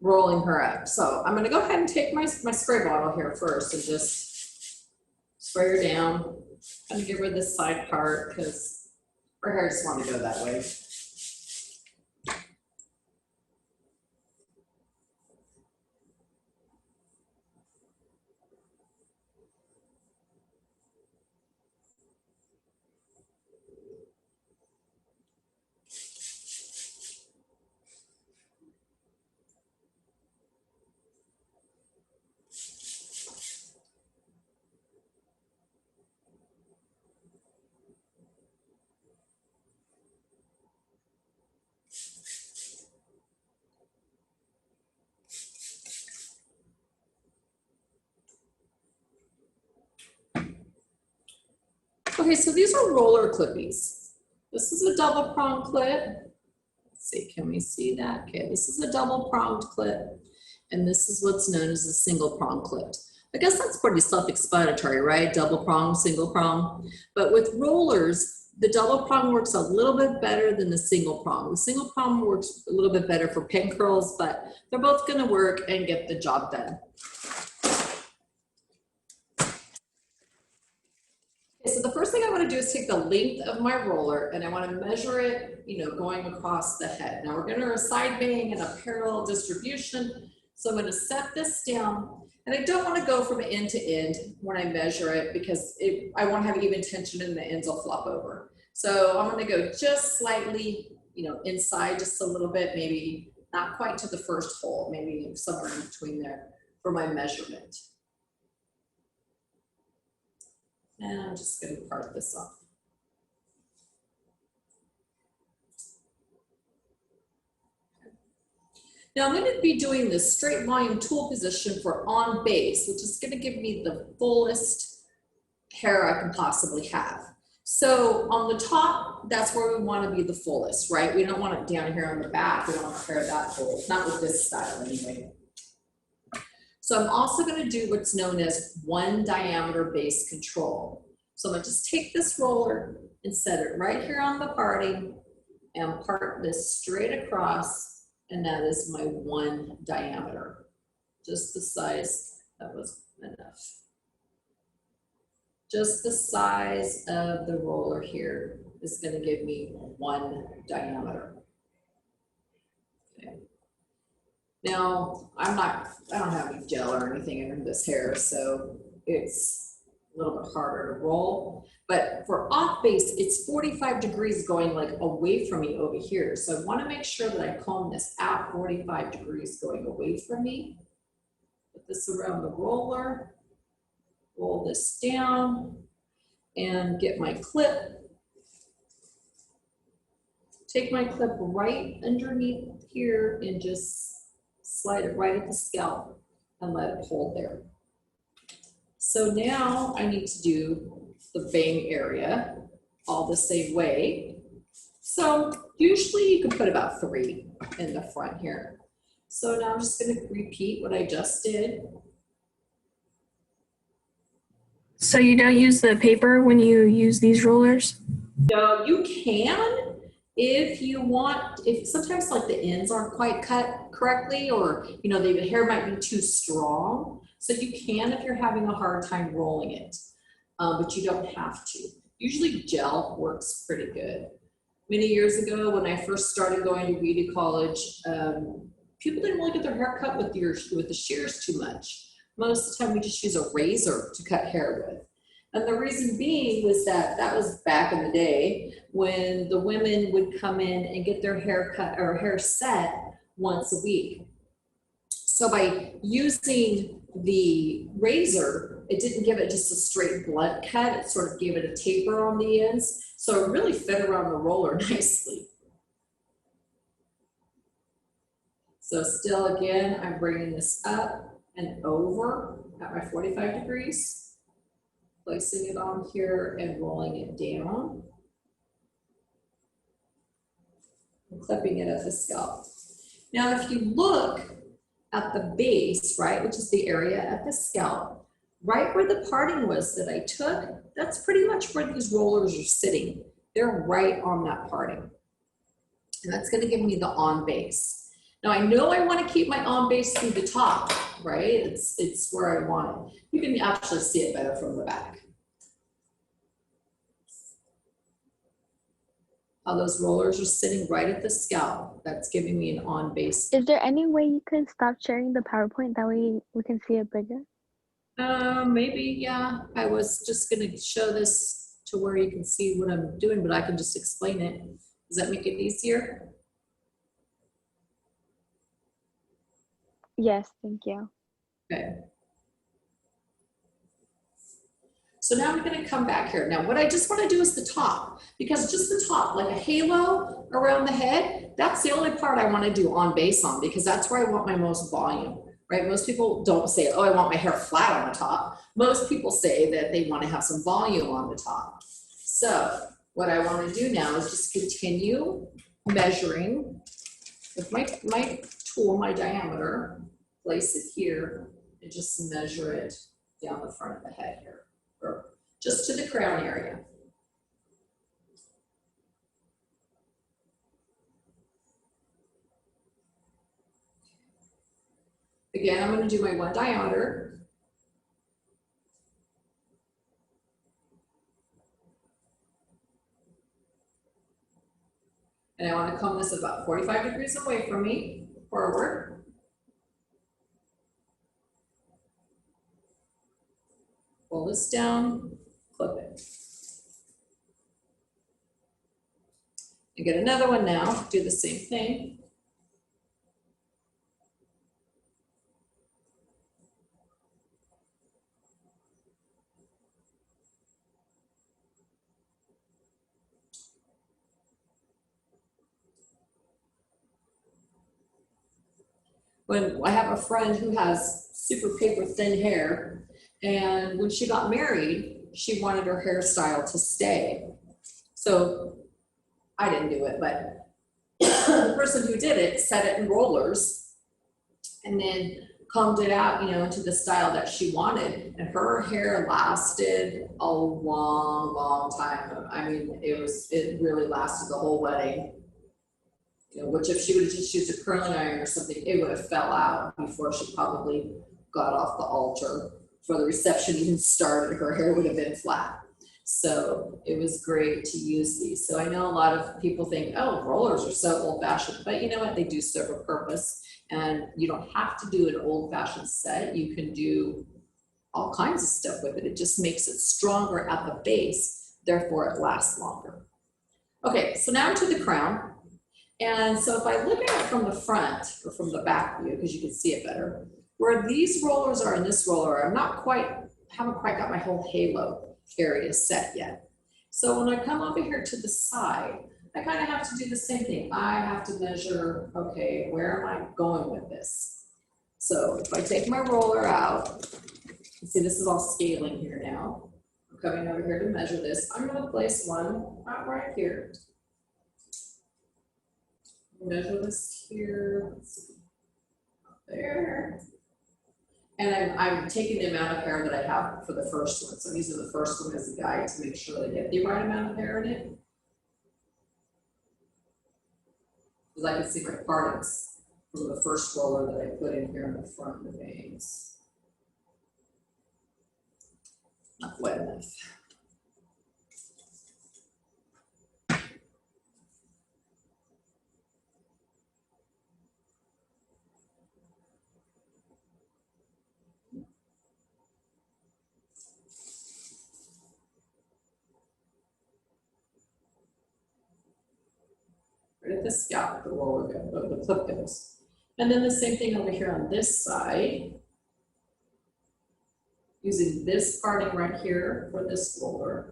[SPEAKER 1] rolling her up. So I'm gonna go ahead and take my spray bottle here first and just spray her down. I'm gonna give her this side part because her hair just want to go that way. Okay, so these are roller clippies. This is a double prong clip. Let's see, can we see that? Okay, this is a double pronged clip, and this is what's known as a single prong clip. I guess that's pretty self-explanatory, right? Double prong, single prong. But with rollers, the double prong works a little bit better than the single prong. The single prong works a little bit better for pin curls, but they're both gonna work and get the job done. So the first thing I want want to do is take the length of my roller and I want to measure it, you know, going across the head. Now we're going to do a side bang and a parallel distribution. So I'm going to set this down, and I don't want to go from end to end when I measure it because I won't have even tension and the ends will flop over. So I'm going to go just slightly, you know, inside just a little bit, maybe not quite to the first hole, maybe somewhere in between there for my measurement. And I'm just going to part this off. Now I'm going to be doing this straight line tool position for on base, which is going to give me the fullest hair I can possibly have. So on the top, that's where we want to be the fullest, right? We don't want it down here on the back. We don't want our hair that full, not with this style anyway. So I'm also going to do what's known as one diameter base control. So I'm going to just take this roller and set it right here on the parting and part this straight across, and that is my one diameter. Just the size, that was enough. Just the size of the roller here is going to give me one diameter. Okay. Now, I don't have any gel or anything in this hair, so it's a little bit harder to roll. But for off base, it's 45 degrees going like away from me over here. So I want to make sure that I comb this out 45 degrees going away from me. Put this around the roller. Roll this down and get my clip. Take my clip right underneath here and just slide it right at the scalp and let it hold there. So now I need to do the bang area all the same way. So usually you can put about 3 in the front here. So now I'm just going to repeat what I just did.
[SPEAKER 4] So you don't use the paper when you use these rollers?
[SPEAKER 1] No, you can if you want, if sometimes like the ends aren't quite cut correctly, or you know, the hair might be too strong. So you can if you're having a hard time rolling it, but you don't have to. Usually gel works pretty good. Many years ago when I first started going to beauty college, people didn't really get their hair cut with the shears too much. Most of the time we just use a razor to cut hair with. And the reason being was that was back in the day when the women would come in and get their hair cut or hair set once a week. So by using the razor, it didn't give it just a straight blunt cut, it sort of gave it a taper on the ends. So it really fit around the roller nicely. So still again, I'm bringing this up and over at my 45 degrees, placing it on here and rolling it down, and clipping it at the scalp. Now, if you look at the base, right, which is the area at the scalp, right where the parting was that I took, that's pretty much where these rollers are sitting. They're right on that parting. And that's gonna give me the on base. Now I know I want to keep my on base through the top, right? It's where I want it. You can actually see it better from the back. How those rollers are sitting right at the scalp. That's giving me an on base.
[SPEAKER 2] Is there any way you can stop sharing the PowerPoint? That way we can see it bigger?
[SPEAKER 1] Maybe, yeah. I was just gonna show this to where you can see what I'm doing, but I can just explain it. Does that make it easier?
[SPEAKER 2] Yes, thank you.
[SPEAKER 1] Okay. So now I'm going to come back here. Now what I just want to do is the top, because just the top, like a halo around the head, that's the only part I want to do on base on, because that's where I want my most volume, right? Most people don't say, oh, I want my hair flat on the top. Most people say that they want to have some volume on the top. So what I want to do now is just continue measuring with my tool, my diameter, place it here, and just measure it down the front of the head here, or just to the crown area. Again, I'm going to do my one diameter. And I want to comb this about 45 degrees away from me, forward. Pull this down, clip it. And get another one now, do the same thing. When I have a friend who has super paper thin hair, and when she got married, she wanted her hairstyle to stay. So I didn't do it, but the person who did it set it in rollers and then combed it out, you know, into the style that she wanted. And her hair lasted a long, long time. I mean, it really lasted the whole wedding. You know, which if she would have just used a curling iron or something, it would have fell out before she probably got off the altar. Before the reception even started, her hair would have been flat. So it was great to use these. So I know a lot of people think, oh, rollers are so old fashioned, but you know what? They do serve a purpose, and you don't have to do an old fashioned set. You can do all kinds of stuff with it. It just makes it stronger at the base, therefore it lasts longer. Okay, so now to the crown. And so if I look at it from the front or from the back view, because you can see it better, where these rollers are in this roller, haven't quite got my whole halo area set yet. So when I come over here to the side, I kind of have to do the same thing. I have to measure, okay, where am I going with this? So if I take my roller out, you see this is all scaling here now. I'm coming over here to measure this. I'm going to place one right here. Measure this here, there. And I'm taking the amount of hair that I have for the first one. So I'm using the first one as a guide to make sure that I get the right amount of hair in it. Because I can see my partings from the first roller that I put in here in the front of the bangs. Not wet enough. Right at the scalp, the roller goes, the clip goes. And then the same thing over here on this side. Using this parting right here for this roller.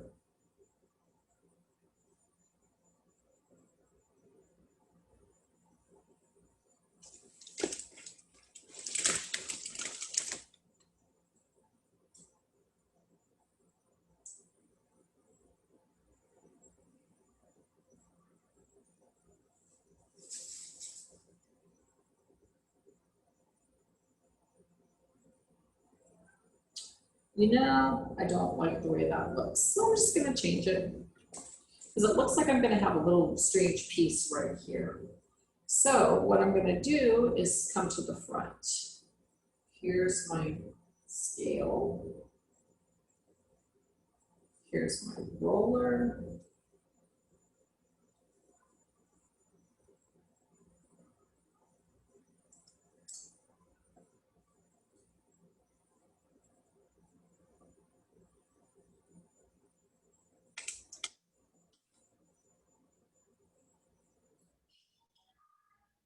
[SPEAKER 1] You know, I don't like the way that looks, so I'm just gonna change it. Because it looks like I'm gonna have a little strange piece right here. So what I'm gonna do is come to the front. Here's my scale. Here's my roller.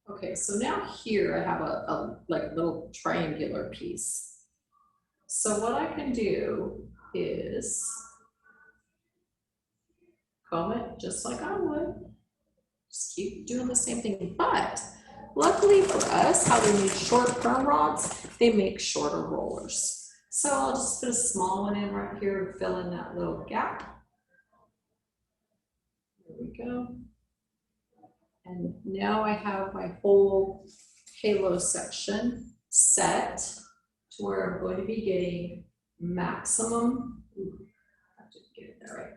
[SPEAKER 1] Okay, so now here I have a like little triangular piece. So what I can do is comb it just like I would. Just keep doing the same thing. But luckily for us, how they make short perm rods, they make shorter rollers. So I'll just put a small one in right here and fill in that little gap. There we go. And now I have my whole halo section set to where I'm going to be getting maximum, I have to get it there right,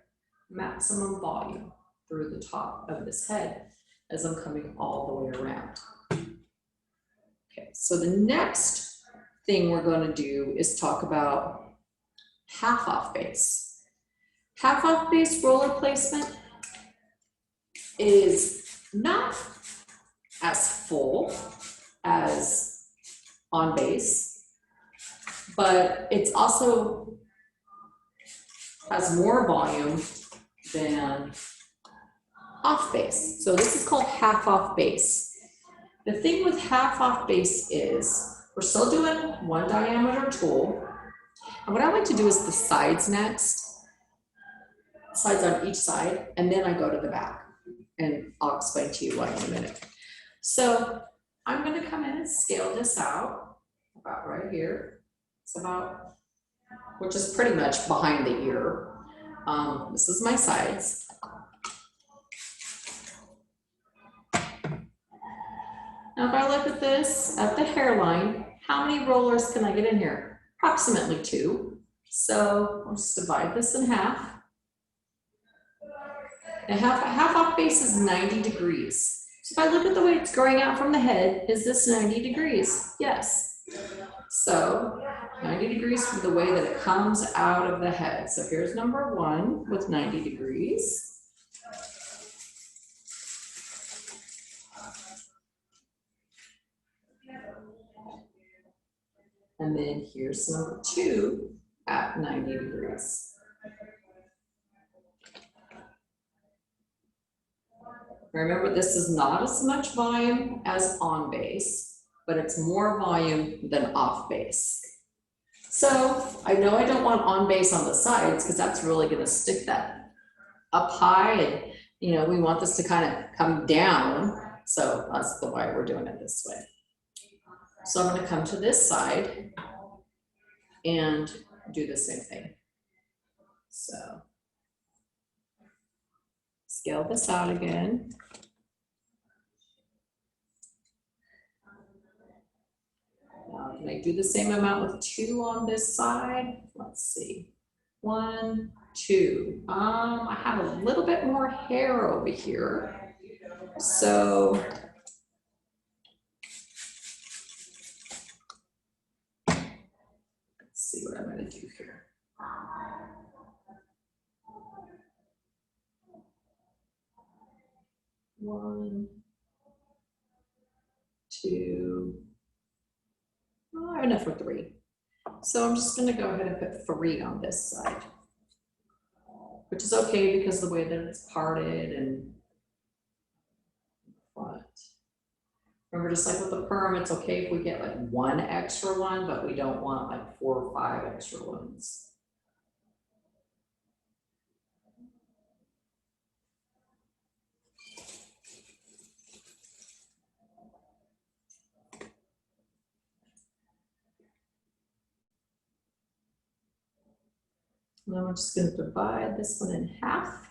[SPEAKER 1] maximum volume through the top of this head as I'm coming all the way around. Okay, so the next thing we're going to do is talk about half off base. Half off base roller placement is not as full as on base, but it's also has more volume than off base. So this is called half off base. The thing with half off base is we're still doing one diameter tool. And what I like to do is the sides next, sides on each side, and then I go to the back. And I'll explain to you why in a minute. So I'm gonna come in and scale this out about right here. It's about, which is pretty much behind the ear. This is my sides. Now if I look at this, at the hairline, how many rollers can I get in here? Approximately 2. So I'll just divide this in half. And half off base is 90 degrees. So if I look at the way it's growing out from the head, is this 90 degrees? Yes. So 90 degrees from the way that it comes out of the head. So here's number 1 with 90 degrees. And then here's number 2 at 90 degrees. Remember, this is not as much volume as on base, but it's more volume than off base. So I know I don't want on base on the sides because that's really going to stick that up high, and you know, we want this to kind of come down. So that's the why we're doing it this way. So I'm going to come to this side and do the same thing. So scale this out again. Now, can I do the same amount with 2 on this side? Let's see. 1, 2. I have a little bit more hair over here. So see what I'm going to do here. One, 2. Oh, I have enough for 3. So I'm just going to go ahead and put 3 on this side, which is okay because the way that it's parted and front. Remember, just like with the perm, it's okay if we get like 1 extra one, but we don't want like 4 or 5 extra ones. Now I'm just going to divide this one in half.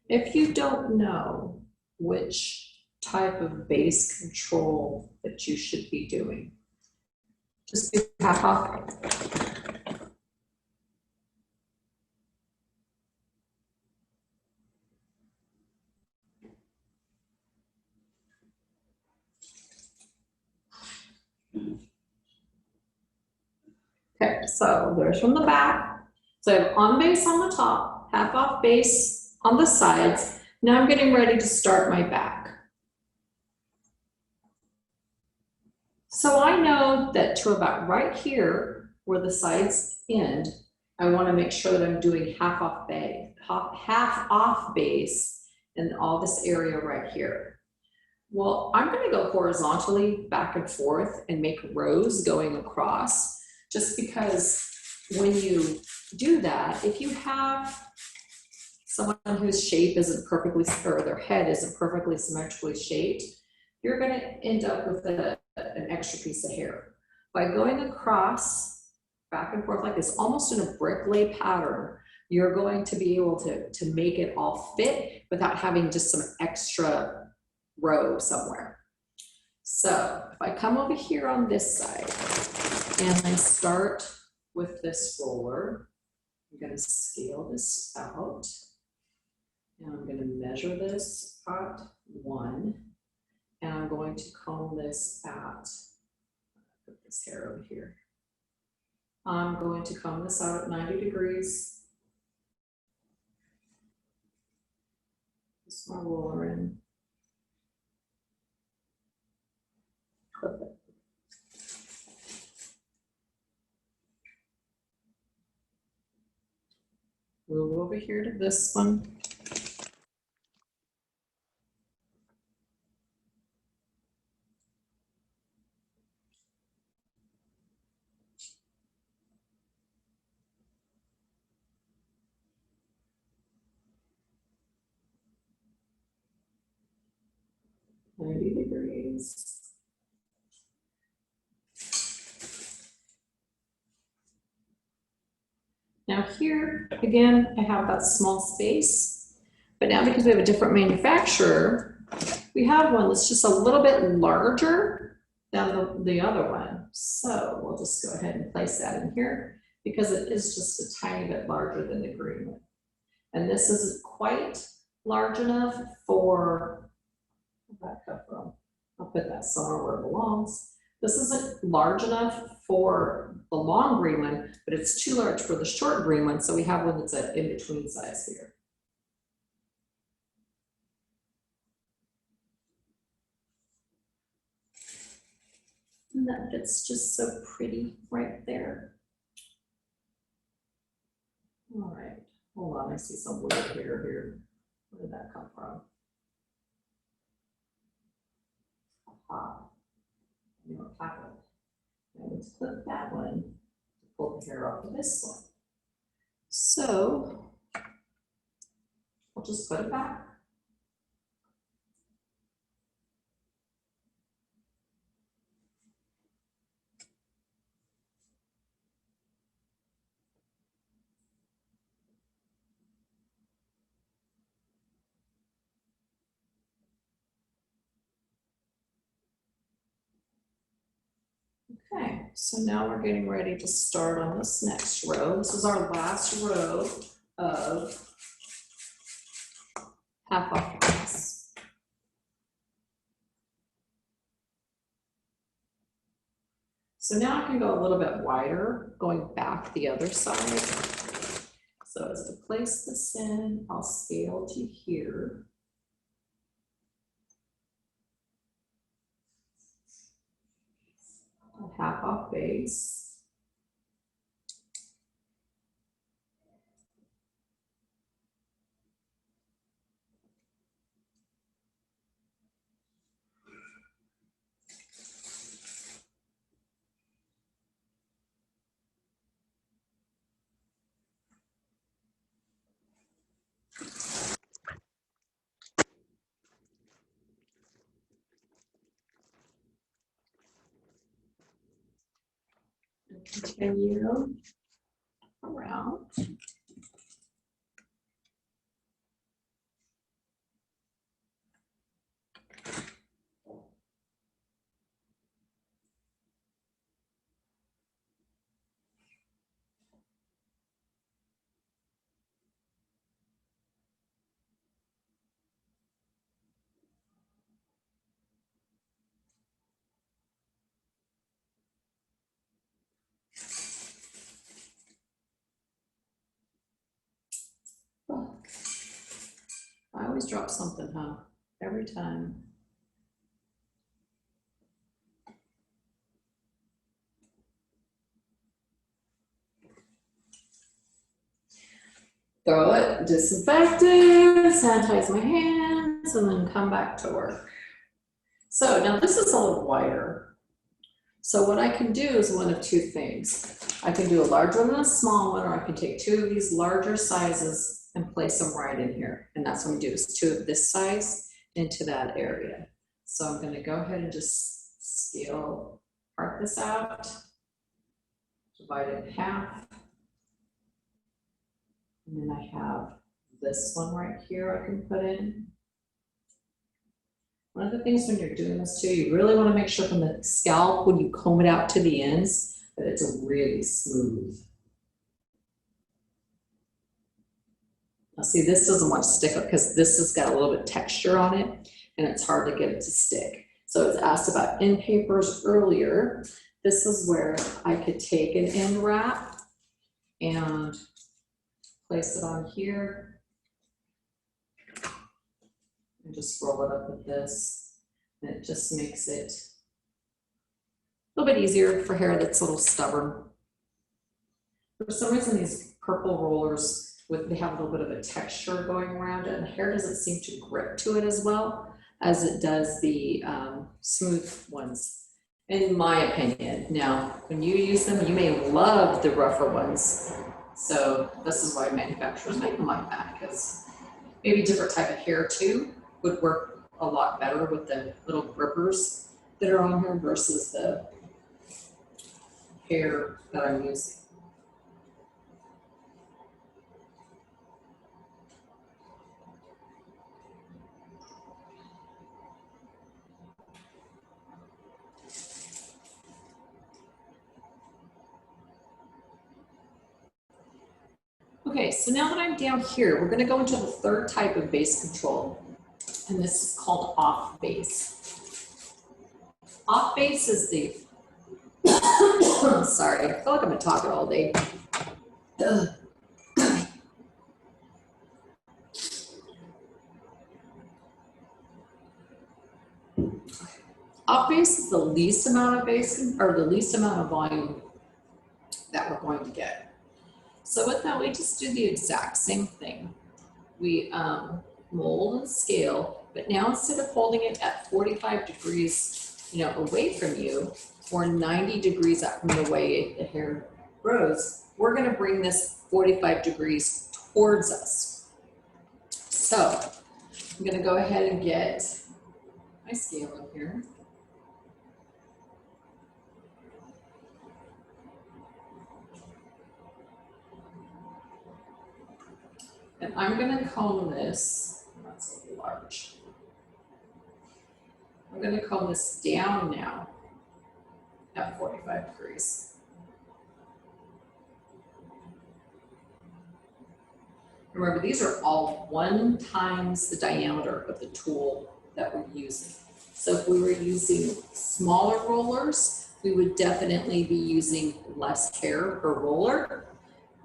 [SPEAKER 1] If you don't know which type of base control that you should be doing, just do half off. Okay, so there's from the back. So I have on base on the top, half off base on the sides. Now I'm getting ready to start my back. So I know that to about right here, where the sides end, I want to make sure that I'm doing half off base in all this area right here. Well, I'm going to go horizontally back and forth and make rows going across, just because when you do that, if you have someone whose shape isn't perfectly, or their head isn't perfectly symmetrically shaped, you're going to end up with an extra piece of hair. By going across, back and forth like this, almost in a brick lay pattern, you're going to be able to make it all fit without having just some extra row somewhere. So if I come over here on this side and I start with this roller. I'm going to scale this out. And I'm going to measure this at 1. And I'm going to comb this at, put this hair over here. I'm going to comb this out at 90 degrees. Just my roller in. Clip it. Move over here to this one. $90. Now here, again, I have that small space, but now because we have a different manufacturer, we have one that's just a little bit larger than the other one. So we'll just go ahead and place that in here because it is just a tiny bit larger than the green one. And this isn't quite large enough for, where'd that come from? I'll put that somewhere where it belongs. This isn't large enough for the long green one, but it's too large for the short green one, so we have one that's an in-between size here. And that fits just so pretty right there. All right, hold on, I see some weird hair here. Where did that come from? Aha. You know, and let's clip that one to pull the hair off of this one. So I'll just put it back. Okay, so now we're getting ready to start on this next row. This is our last row of half off ones. So now I can go a little bit wider, going back the other side. So as to place this in, I'll scale to here. Half off base. Continue around. I always drop something, huh? Every time. Throw it, disinfect it, sanitize my hands, and then come back to work. So now this is a little wider. So what I can do is one of two things. I can do a large one and a small one, or I can take two of these larger sizes and place them right in here. And that's what we do, is two of this size into that area. So I'm going to go ahead and just scale, part this out, divide it in half. And then I have this one right here I can put in. One of the things when you're doing this too, you really want to make sure from the scalp, when you comb it out to the ends, but it's really smooth. Now see, this doesn't want to stick up because this has got a little bit of texture on it and it's hard to get it to stick. So it's asked about end papers earlier. This is where I could take an end wrap and place it on here and just roll it up with this. And it just makes it a little bit easier for hair that's a little stubborn. For some reason, these purple rollers, they have a little bit of a texture going around it, and hair doesn't seem to grip to it as well as it does the smooth ones, in my opinion. Now, when you use them, you may love the rougher ones. So this is why manufacturers make them like that, because maybe different type of hair too would work a lot better with the little grippers that are on here versus the hair that I'm using. Okay, so now that I'm down here, we're going to go into the third type of base control, and this is called off base. Off base is the, sorry, I feel like I've been talking all day. Ugh. Off base is the least amount of base, or the least amount of volume that we're going to get. So with that, we just do the exact same thing. We mold and scale, but now instead of holding it at 45 degrees, away from you, or 90 degrees out from the way the hair grows, we're gonna bring this 45 degrees towards us. So I'm gonna go ahead and get my scale up here. And I'm gonna comb this, that's a little large. I'm gonna comb this down now at 45 degrees. Remember, these are all 1 times the diameter of the tool that we're using. So if we were using smaller rollers, we would definitely be using less hair per roller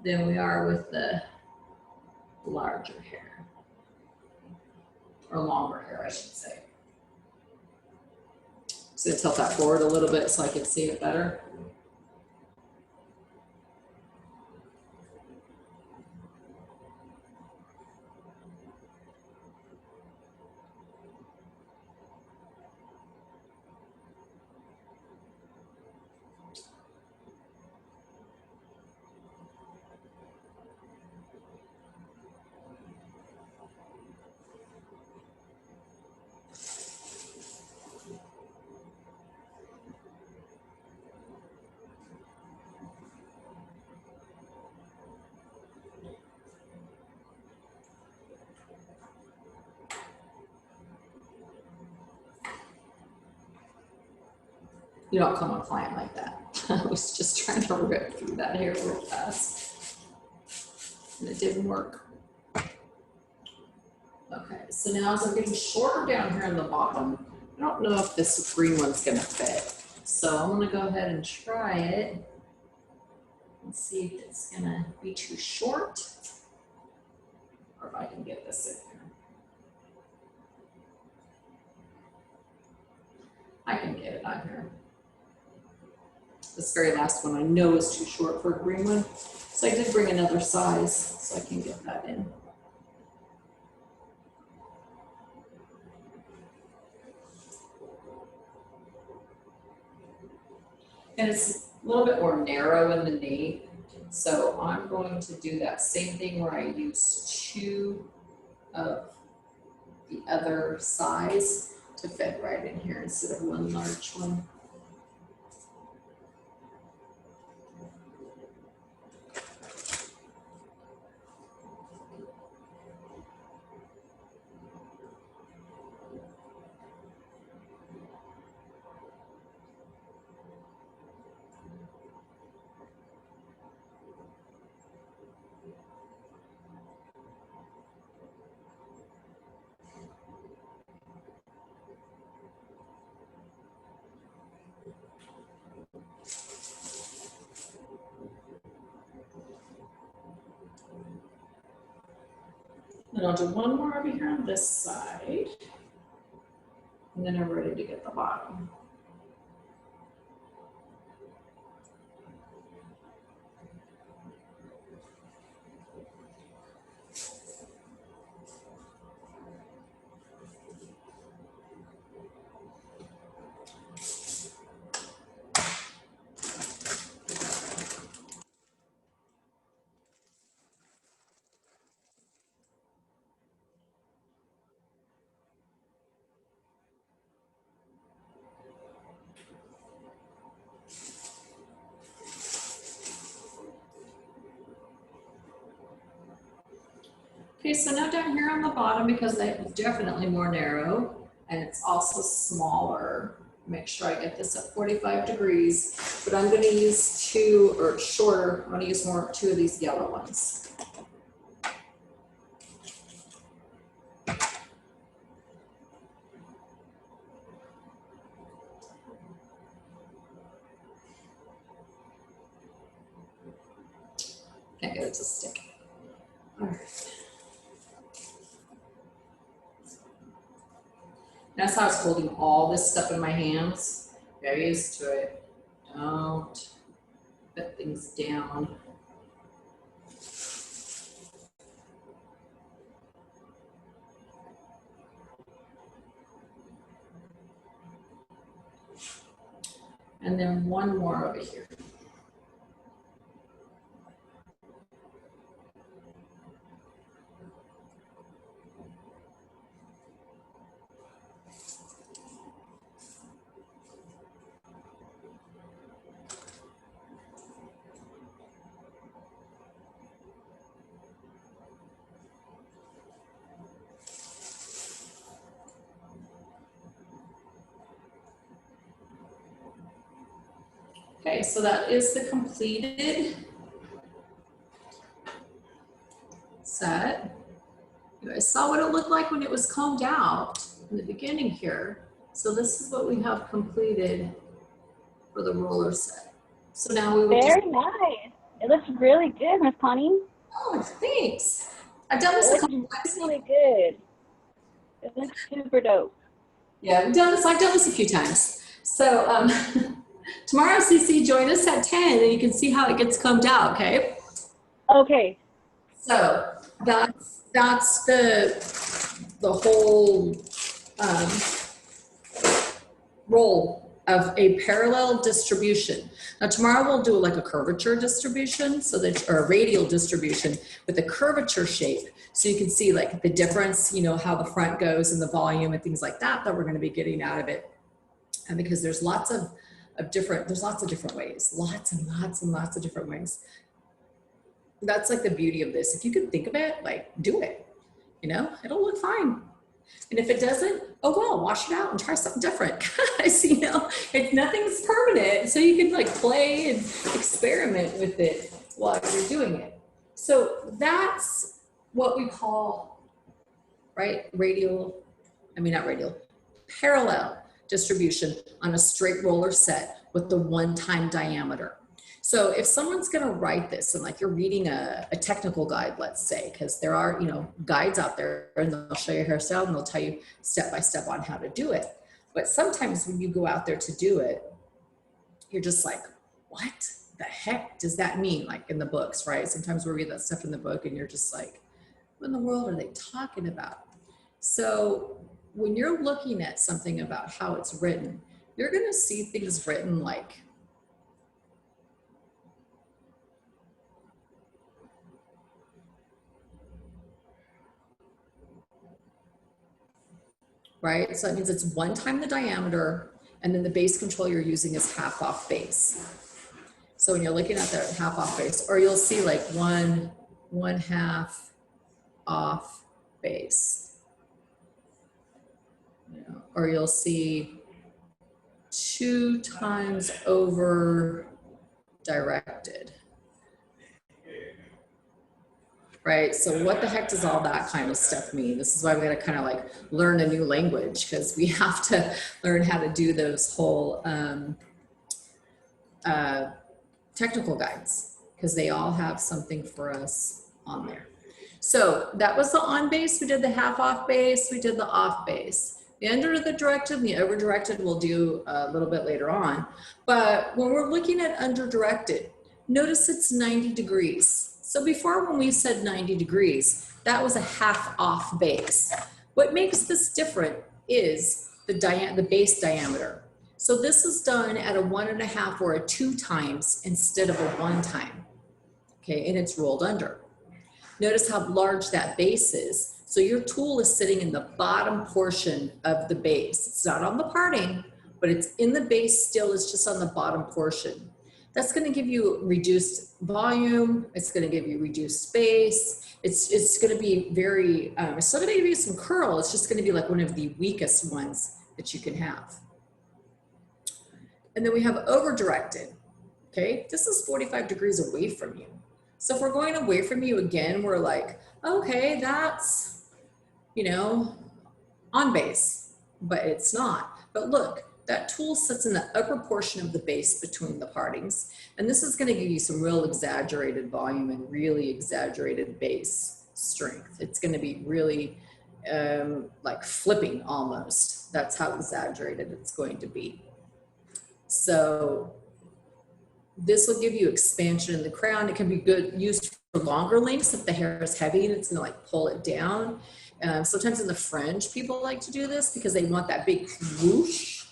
[SPEAKER 1] than we are with the larger hair, or longer hair, I should say. So tilt that forward a little bit so I can see it better. You don't come on client like that. I was just trying to rip through that hair real fast. And it didn't work. Okay, so now as I'm getting shorter down here on the bottom, I don't know if this green one's gonna fit. So I'm gonna go ahead and try it and see if it's gonna be too short or if I can get this in here. I can get it on here. This very last one I know is too short for a green one. So I did bring another size so I can get that in. And it's a little bit more narrow in the nape. So I'm going to do that same thing where I use 2 of the other size to fit right in here instead of 1 large one. And I'll do one more over here on this side. And then I'm ready to get the bottom. Okay, so now down here on the bottom, because it's definitely more narrow and it's also smaller, make sure I get this at 45 degrees, but I'm gonna use two, or shorter, I'm gonna use two of these yellow ones. Can't get it to stick. All right. That's how I was holding all this stuff in my hands. Get used to it. Don't put things down. And then one more over here. Okay, so that is the completed set. You guys saw what it looked like when it was combed out in the beginning here. So this is what we have completed for the roller set. So now we would
[SPEAKER 2] Very nice. It looks really good, Miss Connie.
[SPEAKER 1] Oh, thanks. I've done this
[SPEAKER 2] It
[SPEAKER 1] a couple
[SPEAKER 2] looks
[SPEAKER 1] times.
[SPEAKER 2] really good. It looks super dope.
[SPEAKER 1] Yeah, I've done this a few times. So tomorrow, CC, join us at 10 and you can see how it gets combed out, okay?
[SPEAKER 2] Okay.
[SPEAKER 1] So that's the whole roll of a parallel distribution. Now tomorrow we'll do like a curvature distribution, or a radial distribution with a curvature shape. So you can see like the difference, you know, how the front goes and the volume and things like that we're gonna be getting out of it. And because there's lots of different ways, lots and lots of different ways. That's like the beauty of this. If you can think of it, like do it, you know, it'll look fine. And if it doesn't, oh well, wash it out and try something different. Guys, you know, nothing's permanent. So you can like play and experiment with it while you're doing it. So that's what we call, right, parallel distribution on a straight roller set with the one-time diameter. So if someone's gonna write this and like you're reading a technical guide, let's say, because there are, you know, guides out there and they'll show you hairstyle and they'll tell you step by step on how to do it. But sometimes when you go out there to do it, you're just like, what the heck does that mean? Like in the books, right? Sometimes we read that stuff in the book and you're just like, what in the world are they talking about? So when you're looking at something about how it's written, you're gonna see things written like, right? So that means it's one time the diameter, and then the base control you're using is half off base. So when you're looking at the half off base, or you'll see like one half off base, you know, or you'll see 2 times over directed. Right, so what the heck does all that kind of stuff mean? This is why we gotta kind of like learn a new language, because we have to learn how to do those whole technical guides, because they all have something for us on there. So that was the on base. We did the half off base. We did the off base. The under the directed and the over directed we'll do a little bit later on. But when we're looking at under directed, notice it's 90 degrees. So before when we said 90 degrees, that was a half off base. What makes this different is the base diameter. So this is done at a 1.5 or a 2 times instead of a 1 time. Okay, and it's rolled under. Notice how large that base is. So your tool is sitting in the bottom portion of the base. It's not on the parting, but it's in the base still, it's just on the bottom portion. That's gonna give you reduced volume, it's gonna give you reduced space, it's gonna be very, it's still gonna give you some curl, it's just gonna be like one of the weakest ones that you can have. And then we have over directed, okay? This is 45 degrees away from you. So if we're going away from you again, we're like, okay, that's, you know, on base, but it's not. But look, that tool sits in the upper portion of the base between the partings. And this is gonna give you some real exaggerated volume and really exaggerated base strength. It's gonna be really like flipping almost. That's how exaggerated it's going to be. So this will give you expansion in the crown. It can be good used for longer lengths if the hair is heavy and it's gonna like pull it down. Sometimes in the fringe, people like to do this because they want that big whoosh,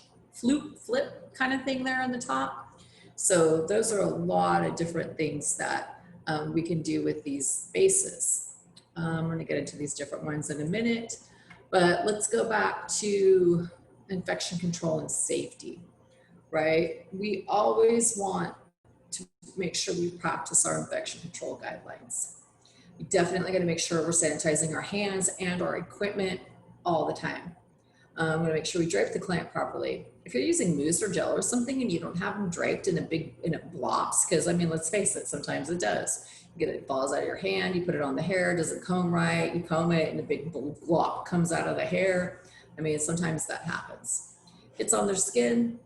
[SPEAKER 1] flip kind of thing there on the top. So those are a lot of different things that we can do with these bases. I'm gonna get into these different ones in a minute, but let's go back to infection control and safety, right? We always want to make sure we practice our infection control guidelines. We definitely got to make sure we're sanitizing our hands and our equipment all the time. I'm going to make sure we drape the client properly. If you're using mousse or gel or something and you don't have them draped in a blobs, because I mean, let's face it, sometimes it does. You get it falls out of your hand, you put it on the hair, does it comb right, you comb it and a big blob comes out of the hair. I mean, sometimes that happens. It's on their skin,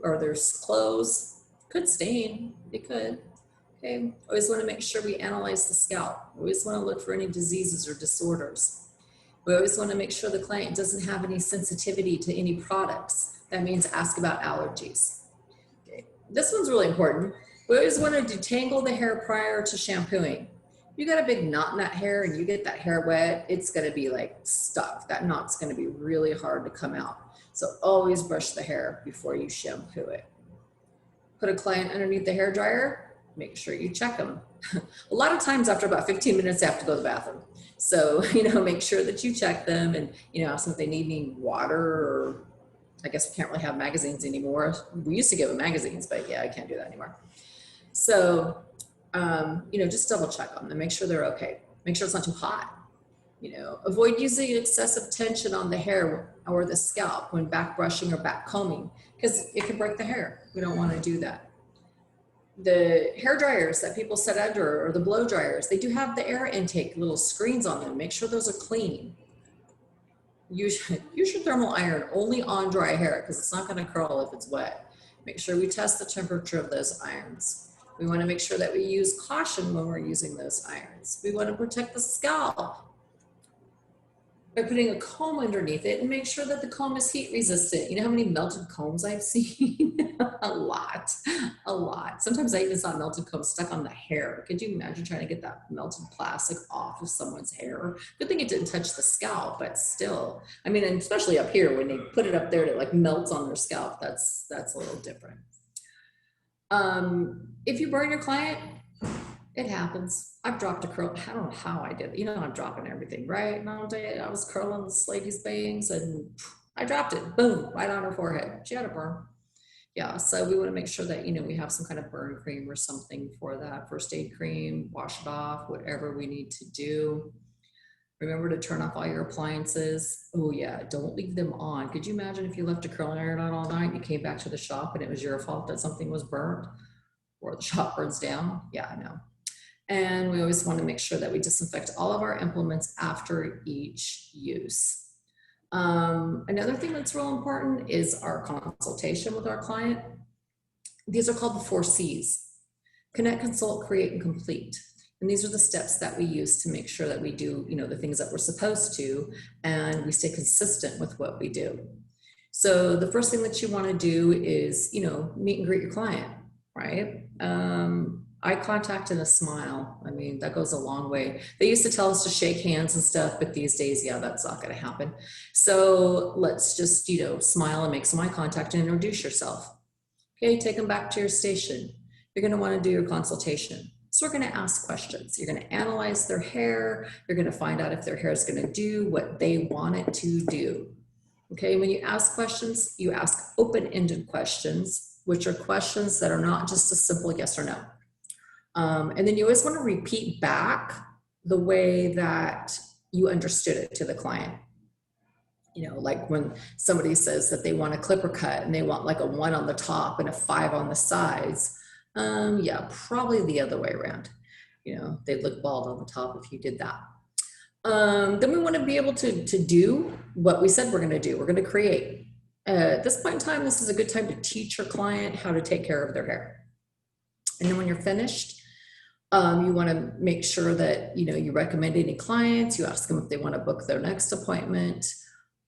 [SPEAKER 1] or their clothes. Could stain, it could. Okay, always want to make sure we analyze the scalp. Always want to look for any diseases or disorders. We always want to make sure the client doesn't have any sensitivity to any products. That means ask about allergies. Okay. This one's really important. We always want to detangle the hair prior to shampooing. You got a big knot in that hair and you get that hair wet, it's going to be like stuck. That knot's going to be really hard to come out. So always brush the hair before you shampoo it. Put a client underneath the hair dryer, make sure you check them. A lot of times after about 15 minutes, they have to go to the bathroom. So, you know, make sure that you check them and, you know, ask them if they need any water, or I guess we can't really have magazines anymore. We used to give them magazines, but yeah, I can't do that anymore. So, you know, just double check on them, make sure they're okay. Make sure it's not too hot. You know, avoid using excessive tension on the hair or the scalp when back brushing or back combing, because it can break the hair. We don't want to do that. The hair dryers that people set under, or the blow dryers, they do have the air intake little screens on them. Make sure those are clean. Use your thermal iron only on dry hair because it's not going to curl if it's wet. Make sure we test the temperature of those irons. We want to make sure that we use caution when we're using those irons. We want to protect the scalp by putting a comb underneath it and make sure that the comb is heat resistant. You know how many melted combs I've seen? A lot. Sometimes I even saw melted combs stuck on the hair. Could you imagine trying to get that melted plastic off of someone's hair? Good thing it didn't touch the scalp, but still. I mean, and especially up here when they put it up there to like melts on their scalp, that's a little different. If you burn your client, it happens. I've dropped a curl. I don't know how I did it. You know, I'm dropping everything, right? And one day I was curling this lady's bangs and I dropped it, boom, right on her forehead. She had a burn. Yeah, so we want to make sure that, you know, we have some kind of burn cream or something for that. First aid cream, wash it off, whatever we need to do. Remember to turn off all your appliances. Oh yeah, don't leave them on. Could you imagine if you left a curling iron on all night and you came back to the shop and it was your fault that something was burnt or the shop burns down? Yeah, I know. And we always want to make sure that we disinfect all of our implements after each use. Another thing that's real important is our consultation with our client. These are called the 4 C's. Connect, consult, create, and complete. And these are the steps that we use to make sure that we do, the things that we're supposed to, and we stay consistent with what we do. So the first thing that you want to do is, meet and greet your client, right? Eye contact and a smile. I mean, that goes a long way. They used to tell us to shake hands and stuff, but these days, yeah, that's not going to happen. So let's just, smile and make some eye contact and introduce yourself. Okay, take them back to your station. You're going to want to do your consultation. So we're going to ask questions. You're going to analyze their hair. You're going to find out if their hair is going to do what they want it to do. Okay, when you ask questions, you ask open-ended questions, which are questions that are not just a simple yes or no. And then you always want to repeat back the way that you understood it to the client. Like when somebody says that they want a clipper cut and they want like a 1 on the top and a 5 on the sides. Yeah, probably the other way around. They'd look bald on the top if you did that. Then we want to be able to do what we said we're going to do. We're going to create. At this point in time, this is a good time to teach your client how to take care of their hair. And then when you're finished, you want to make sure that, you recommend any clients, you ask them if they want to book their next appointment,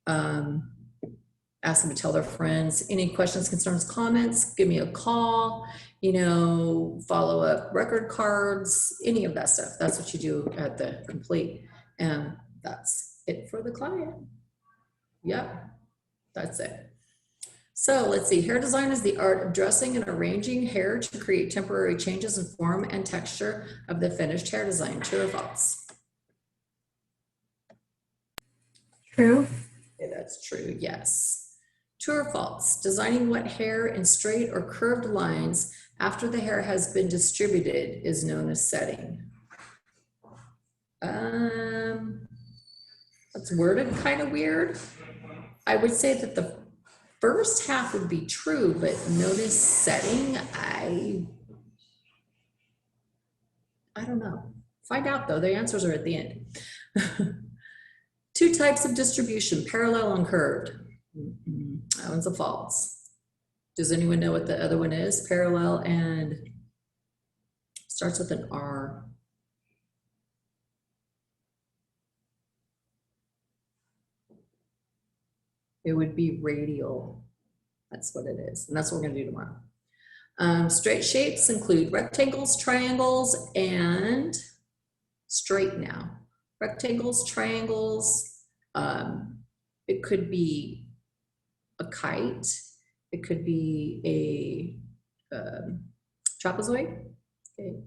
[SPEAKER 1] ask them to tell their friends, any questions, concerns, comments, give me a call, follow up record cards, any of that stuff. That's what you do at the complete. And that's it for the client. Yep, that's it. So let's see, hair design is the art of dressing and arranging hair to create temporary changes in form and texture of the finished hair design. True or false?
[SPEAKER 4] True.
[SPEAKER 1] Okay, that's true, yes. True or false? Designing wet hair in straight or curved lines after the hair has been distributed is known as setting. That's worded kind of weird. I would say that the first half would be true, but notice setting, I don't know. Find out though, the answers are at the end. 2 types of distribution, parallel and curved. That one's a false. Does anyone know what the other one is? Parallel and starts with an R. It would be radial. That's what it is. And that's what we're gonna do tomorrow. Straight shapes include rectangles, triangles, and straight now. Rectangles, triangles, it could be a kite. It could be a trapezoid. Okay.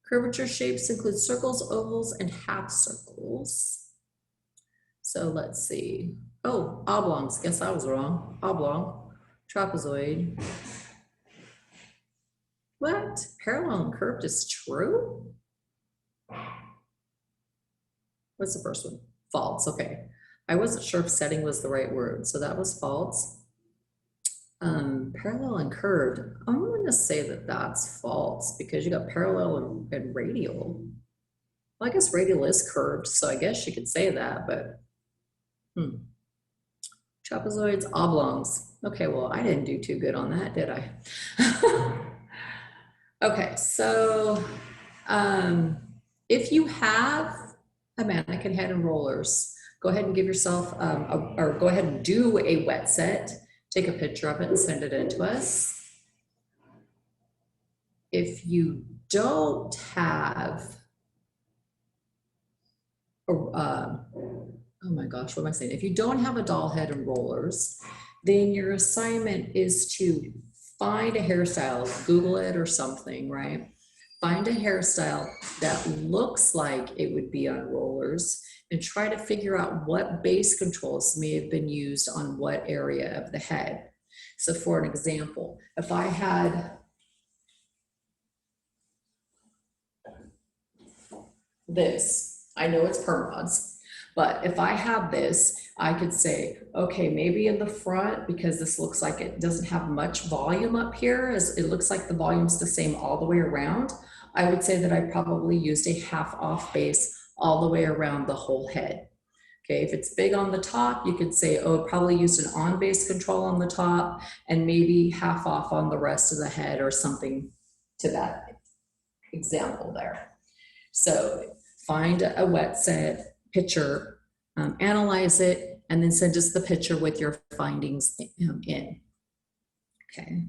[SPEAKER 1] Curvature shapes include circles, ovals, and half circles. So let's see. Oh, oblongs. Guess I was wrong. Oblong, trapezoid. What? Parallel and curved is true? What's the first one? False. Okay. I wasn't sure if setting was the right word, so that was false. Parallel and curved. I'm going to say that that's false because you got parallel and radial. Well, I guess radial is curved, so I guess you could say that, but trapezoids, oblongs. Okay, well, I didn't do too good on that, did I? Okay, so if you have a mannequin head and rollers, go ahead and give yourself, or go ahead and do a wet set. Take a picture of it and send it in to us. If you don't have, oh my gosh, what am I saying? If you don't have a doll head and rollers, then your assignment is to find a hairstyle, Google it or something, right? Find a hairstyle that looks like it would be on rollers and try to figure out what base controls may have been used on what area of the head. So for an example, if I had this, I know it's permods, but if I have this, I could say, okay, maybe in the front, because this looks like it doesn't have much volume up here, as it looks like the volume's the same all the way around, I would say that I probably used a half off base all the way around the whole head. Okay, if it's big on the top, you could say, oh, probably used an on base control on the top and maybe half off on the rest of the head or something to that example there. So find a wet set picture, analyze it, and then send us the picture with your findings in. Okay.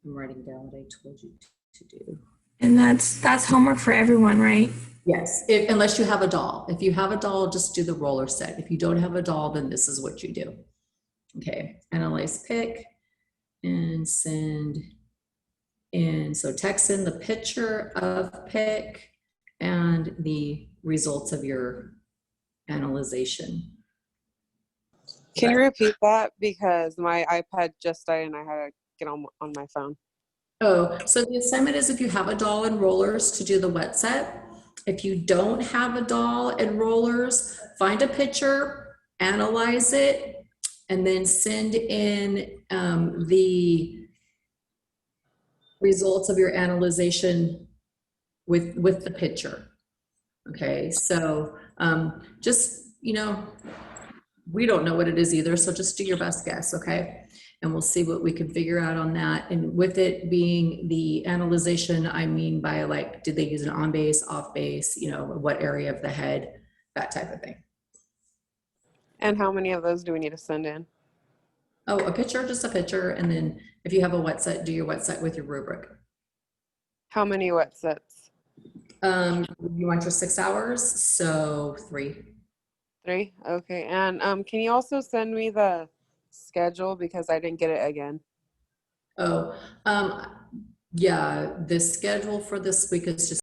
[SPEAKER 1] I'm writing down what I told you to do.
[SPEAKER 4] And that's homework for everyone, right?
[SPEAKER 1] Yes, unless you have a doll. If you have a doll, just do the roller set. If you don't have a doll, then this is what you do. Okay, analyze pick and send in. So text in the picture of pick and the results of your analyzation.
[SPEAKER 5] Can you repeat that? Because my iPad just died and I had to get on my phone.
[SPEAKER 1] Oh, so the assignment is if you have a doll and rollers to do the wet set. If you don't have a doll and rollers, find a picture, analyze it, and then send in the results of your analyzation with the picture. Okay, so just, you know, we don't know what it is either, so just do your best guess, okay? And we'll see what we can figure out on that. And with it being the analyzation, I mean by like, did they use an on base, off base, you know, what area of the head, that type of thing.
[SPEAKER 5] And how many of those do we need to send in?
[SPEAKER 1] Oh, a picture, just a picture. And then if you have a wet set, do your wet set with your rubric.
[SPEAKER 5] How many wet sets?
[SPEAKER 1] You want your 6 hours, so 3.
[SPEAKER 5] 3? Okay. And can you also send me the schedule because I didn't get it again?
[SPEAKER 1] Oh, yeah, the schedule for this week is just